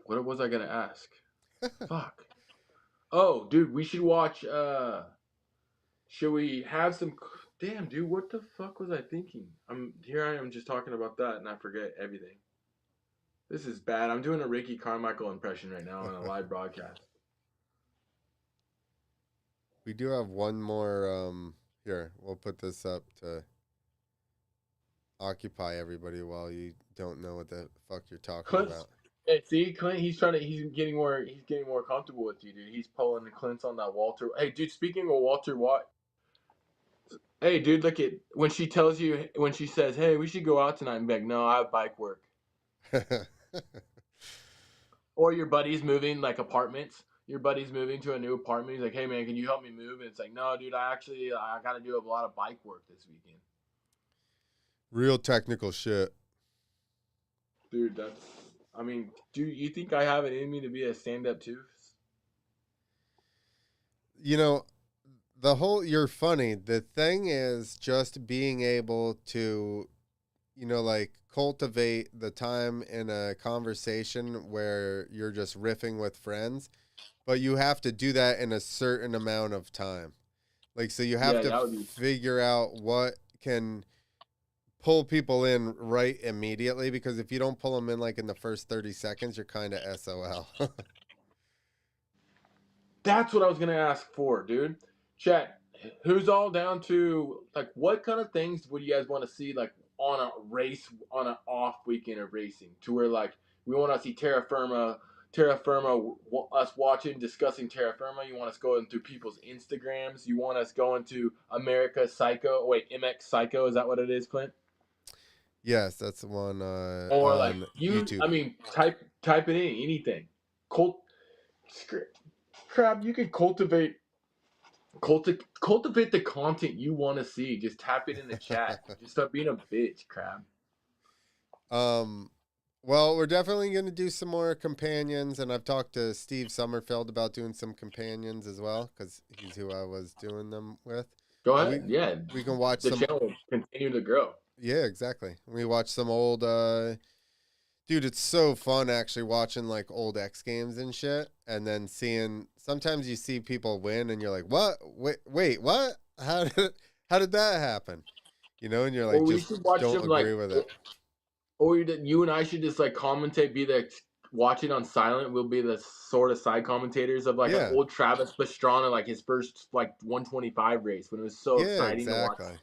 What was I gonna ask? Fuck. Oh, dude, we should watch. Should we have some? Damn, dude, what the fuck was I thinking? I am just talking about that, and I forget everything. This is bad. I'm doing a Ricky Carmichael impression right now on a live broadcast. We do have one more. Here, we'll put this up to occupy everybody while you don't know what the fuck you're talking Clint's, about. hey, see, Clint, he's getting more comfortable with you, dude. He's pulling the Clint's on that Walter. Hey, dude, speaking of Walter White, hey, dude, look at when she says, hey, we should go out tonight, and be like, no, I have bike work. Or your buddy's moving like apartments. Your buddy's moving to a new apartment. He's like, hey man, can you help me move? And it's like, no, dude, I got to do a lot of bike work this weekend. Real technical shit. Dude, do you think I have it in me to be a stand-up too? You're funny. The thing is just being able to, like cultivate the time in a conversation where you're just riffing with friends, but you have to do that in a certain amount of time. Like, so you have to figure out what can pull people in right immediately, because if you don't pull them in like in the first 30 seconds, you're kind of SOL. That's what I was going to ask for, dude. Chat, who's all down to, like, what kind of things would you guys want to see, like, on a race, on an off weekend of racing, to where, like, we want to see terra Terra Firma, us watching, discussing Terra Firma. You want us going through people's Instagrams. You want us going to America Psycho. Wait, MX Psycho. Is that what it is, Clint? Yes, that's the one Or like on you, YouTube. I mean, type it in, anything. Crab, you could cultivate the content you want to see. Just tap it in the chat. Just stop being a bitch, Crab. Well, we're definitely going to do some more companions, and I've talked to Steve Sommerfeld about doing some companions as well, because he's who I was doing them with. Go And ahead. Yeah. we can watch The some. channel will continue to grow. Yeah, exactly. We watch some old. Dude, it's so fun actually watching like old X Games and shit, and then seeing. Sometimes you see people win, and you're like, "What? Wait, what? How did that happen?" You know, and you're like, Or we just should watch don't them like, agree with it. or you and I should just like commentate, be the watch it on silent. We'll be the sort of side commentators of like an Yeah. old Travis Pastrana, like his first like 125 race when it was so Yeah, exciting to watch. exactly.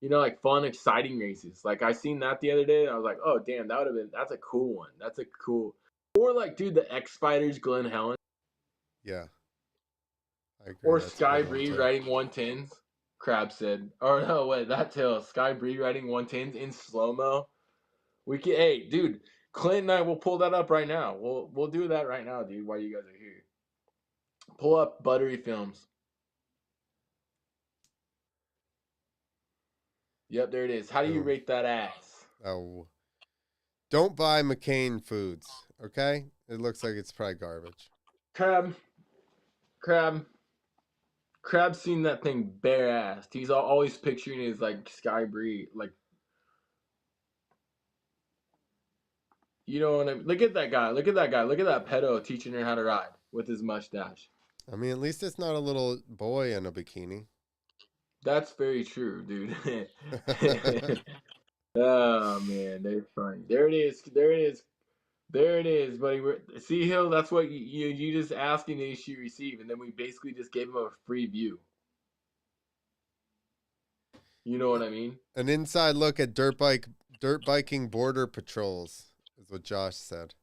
You know, like fun, exciting races. Like I seen that the other day, and I was like, oh damn, that's a cool one. That's a cool. Or like, dude, the X Fighters, Glenn Helen, Yeah, I agree. or That's a Sky good one Bree too. riding 110s. Crab said, or no, wait, that tail. Sky Bree riding 110s in slow mo. We can, hey, dude, Clint and I will pull that up right now. We'll do that right now, dude. While you guys are here, pull up Buttery Films. Yep, there it is. How do you Boom. rate that ass? Oh, don't buy McCain foods. Okay, it looks like it's probably garbage. Crab's seen that thing bare assed. He's always picturing his like Sky Bree, like, you know what I mean? Look at that guy. Look at that guy. Look at that pedo teaching her how to ride with his mustache. I mean, at least it's not a little boy in a bikini. That's very true, dude. Oh man, they're funny. There it is. There it is. There it is, buddy. See, Hill. That's what you just asking the issue receive, and then we basically just gave him a free view. You know what I mean? An inside look at dirt biking border patrols is what Josh said.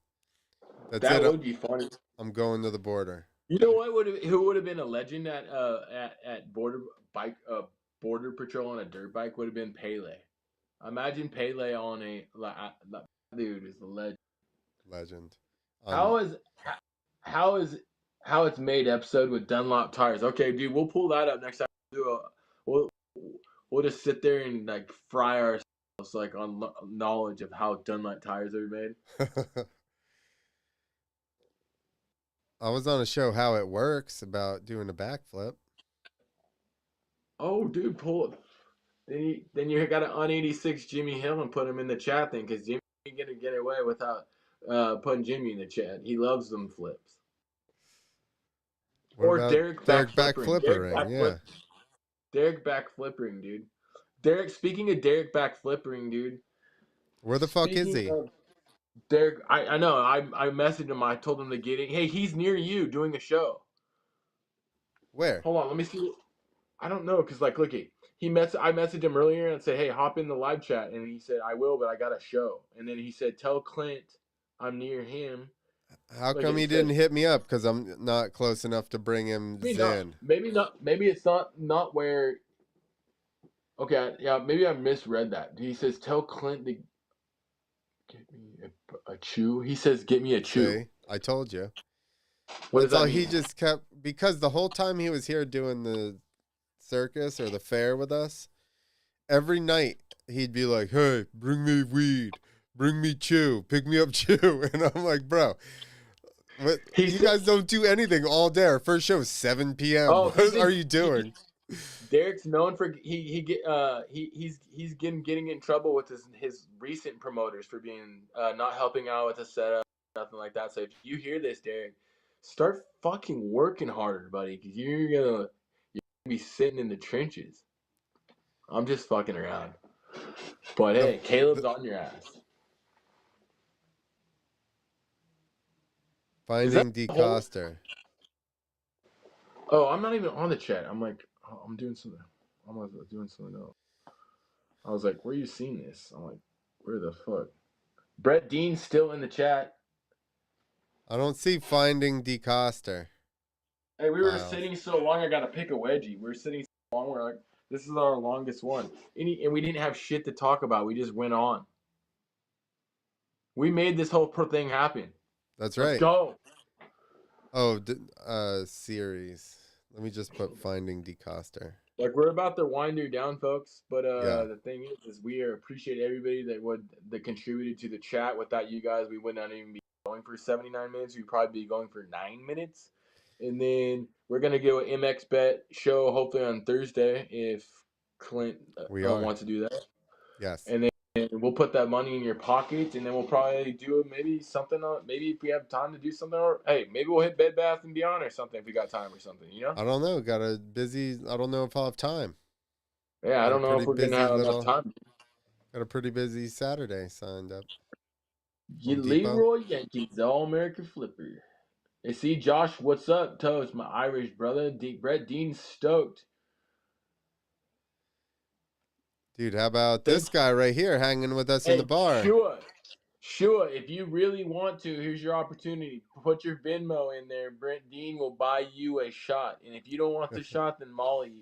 That's That it. would be funny. I'm going to the border. You know what who would have been a legend at border patrol on a dirt bike would have been Pele. Imagine Pele on a dude is a legend. Legend. How it's made episode with Dunlop tires? Okay, dude, we'll pull that up next time. We'll we'll just sit there and like fry ourselves like on knowledge of how Dunlop tires are made. I was on a show How It Works about doing a backflip. Oh, dude, pull it. Then you got to un-86 Jimmy Hill and put him in the chat then, because Jimmy ain't gonna get away without putting Jimmy in the chat. He loves them flips. What Or about Derek Derek backflippering. Yeah. Derek backflippering, dude. Speaking of Derek backflippering, dude. Where the fuck is Speaking he? of Derek, I know. I messaged him. I told him to get in. Hey, he's near you doing a show. Where? Hold on, let me see. I don't know, cause like, look, I messaged him earlier and said, hey, hop in the live chat, and he said, I will, but I got a show. And then he said, tell Clint I'm near him. How Like, come it he said- didn't hit me up? Because I'm not close enough to bring him in. Maybe not. Maybe it's not where. Okay, yeah, maybe I misread that. He says, tell Clint to get me a chew. He says, get me a chew. See? I told you. What does That's all that mean? he just kept, because the whole time he was here doing the circus or the fair with us, every night he'd be like, hey, bring me weed, bring me chew, pick me up chew. And I'm like, bro, what, you guys don't do anything all day. Our first show is 7 p.m. Oh, What are you doing? Derek's known for he's getting in trouble with his recent promoters for being not helping out with the setup, nothing like that. So if you hear this, Derek, start fucking working harder, buddy, because you're gonna be sitting in the trenches. I'm just fucking around, but hey, Caleb's on your ass. Finding DeCoster. Oh, I'm not even on the chat. I'm like, I'm doing something. I'm doing something else. I was like, where you seen this? I'm like, where the fuck? Brett Dean's still in the chat. I don't see Finding DeCoster. Hey, we were Files. sitting so long, I got to pick a wedgie. We were sitting so long, we're like, this is our longest one. And we didn't have shit to talk about. We just went on. We made this whole thing happen. That's Let's right. go. Oh, series. Let me just put Finding DeCoster. Like, we're about to wind you down, folks. But Yeah. the thing is we appreciate everybody that contributed to the chat. Without you guys, we would not even be going for 79 minutes. We'd probably be going for 9 minutes. And then we're gonna do an MX bet show hopefully on Thursday if Clint We are. wants to do that. Yes. And then we'll put that money in your pocket, and then we'll probably do maybe something. Maybe if we have time to do something, or hey, maybe we'll hit Bed Bath and Beyond or something if we got time or something. You know? I don't know. Got a busy. I don't know if I'll have time. Yeah, I don't know if we're gonna have enough time. Got a pretty busy Saturday signed up. You Home Depot. Leroy Yankees, All American Flipper. Hey, see Josh, what's up, Toast? My Irish brother, Brett Dean stoked. Dude, how about this guy right here hanging with us in the bar? Sure. If you really want to, here's your opportunity. Put your Venmo in there. Brent Dean will buy you a shot. And if you don't want the shot, then Molly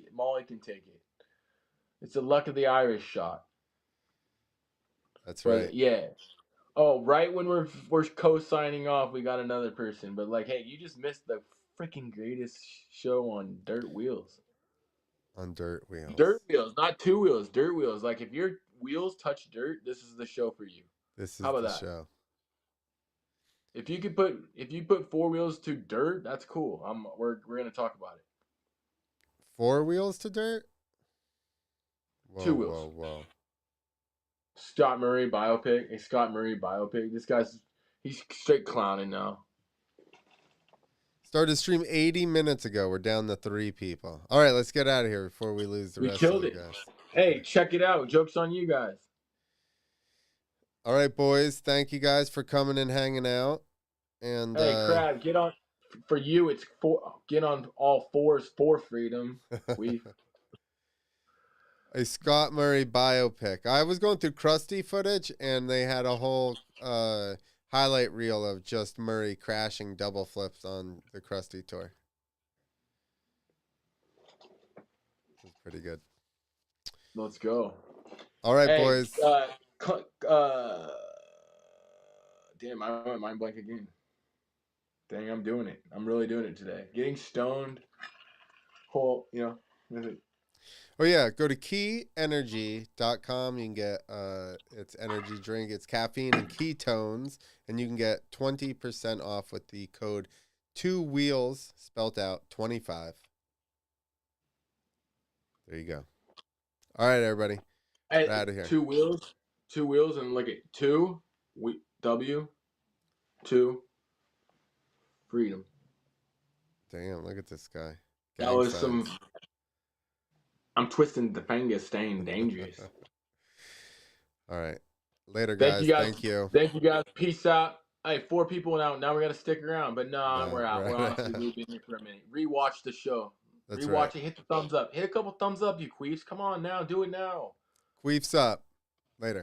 can take it. It's the luck of the Irish shot. That's But right. yeah. Oh, right when we're co-signing off, we got another person. But like, hey, you just missed the freaking greatest show on dirt wheels. On dirt wheels. Dirt wheels, not two wheels. Dirt wheels. Like if your wheels touch dirt, this is the show for you. This is How about the that? show. If you put four wheels to dirt, that's cool. We're gonna talk about it. 4 wheels to dirt? Whoa, 2 wheels. Whoa. Scott Murray biopic. A Scott Murray biopic. He's straight clowning now. Started stream 80 minutes ago. We're down to 3 people. All right, let's get out of here before we lose the We rest killed of it. the guys. Hey, check it out. Joke's on you guys. All right, boys. Thank you guys for coming and hanging out. And hey, Crab, get on. For you, it's get on all fours for freedom. A Scott Murray biopic. I was going through Krusty footage, and they had a whole highlight reel of just Murray crashing double flips on the Krusty tour. It was pretty good. Let's go. All right, boys. Damn, I went mind blank again. Dang, I'm doing it. I'm really doing it today. Getting stoned. Oh yeah, go to keyenergy.com. You can get it's energy drink, it's caffeine and ketones, and you can get 20% off with the code 2 wheels spelt out 25. There you go. All right, everybody. Hey, we're out of here. 2 wheels, and look at 2 freedom. Damn, look at this guy. That was some. I'm twisting the finger, staying dangerous. All right. Later, guys. Thank you. Thank you, guys. Peace out. Hey, 4 people out. Now we got to stick around. But no, we're out. We're honestly moving here for a minute. Rewatch the show. That's Rewatch right. it. Hit the thumbs up. Hit a couple thumbs up, you queefs. Come on now. Do it now. Queefs up. Later.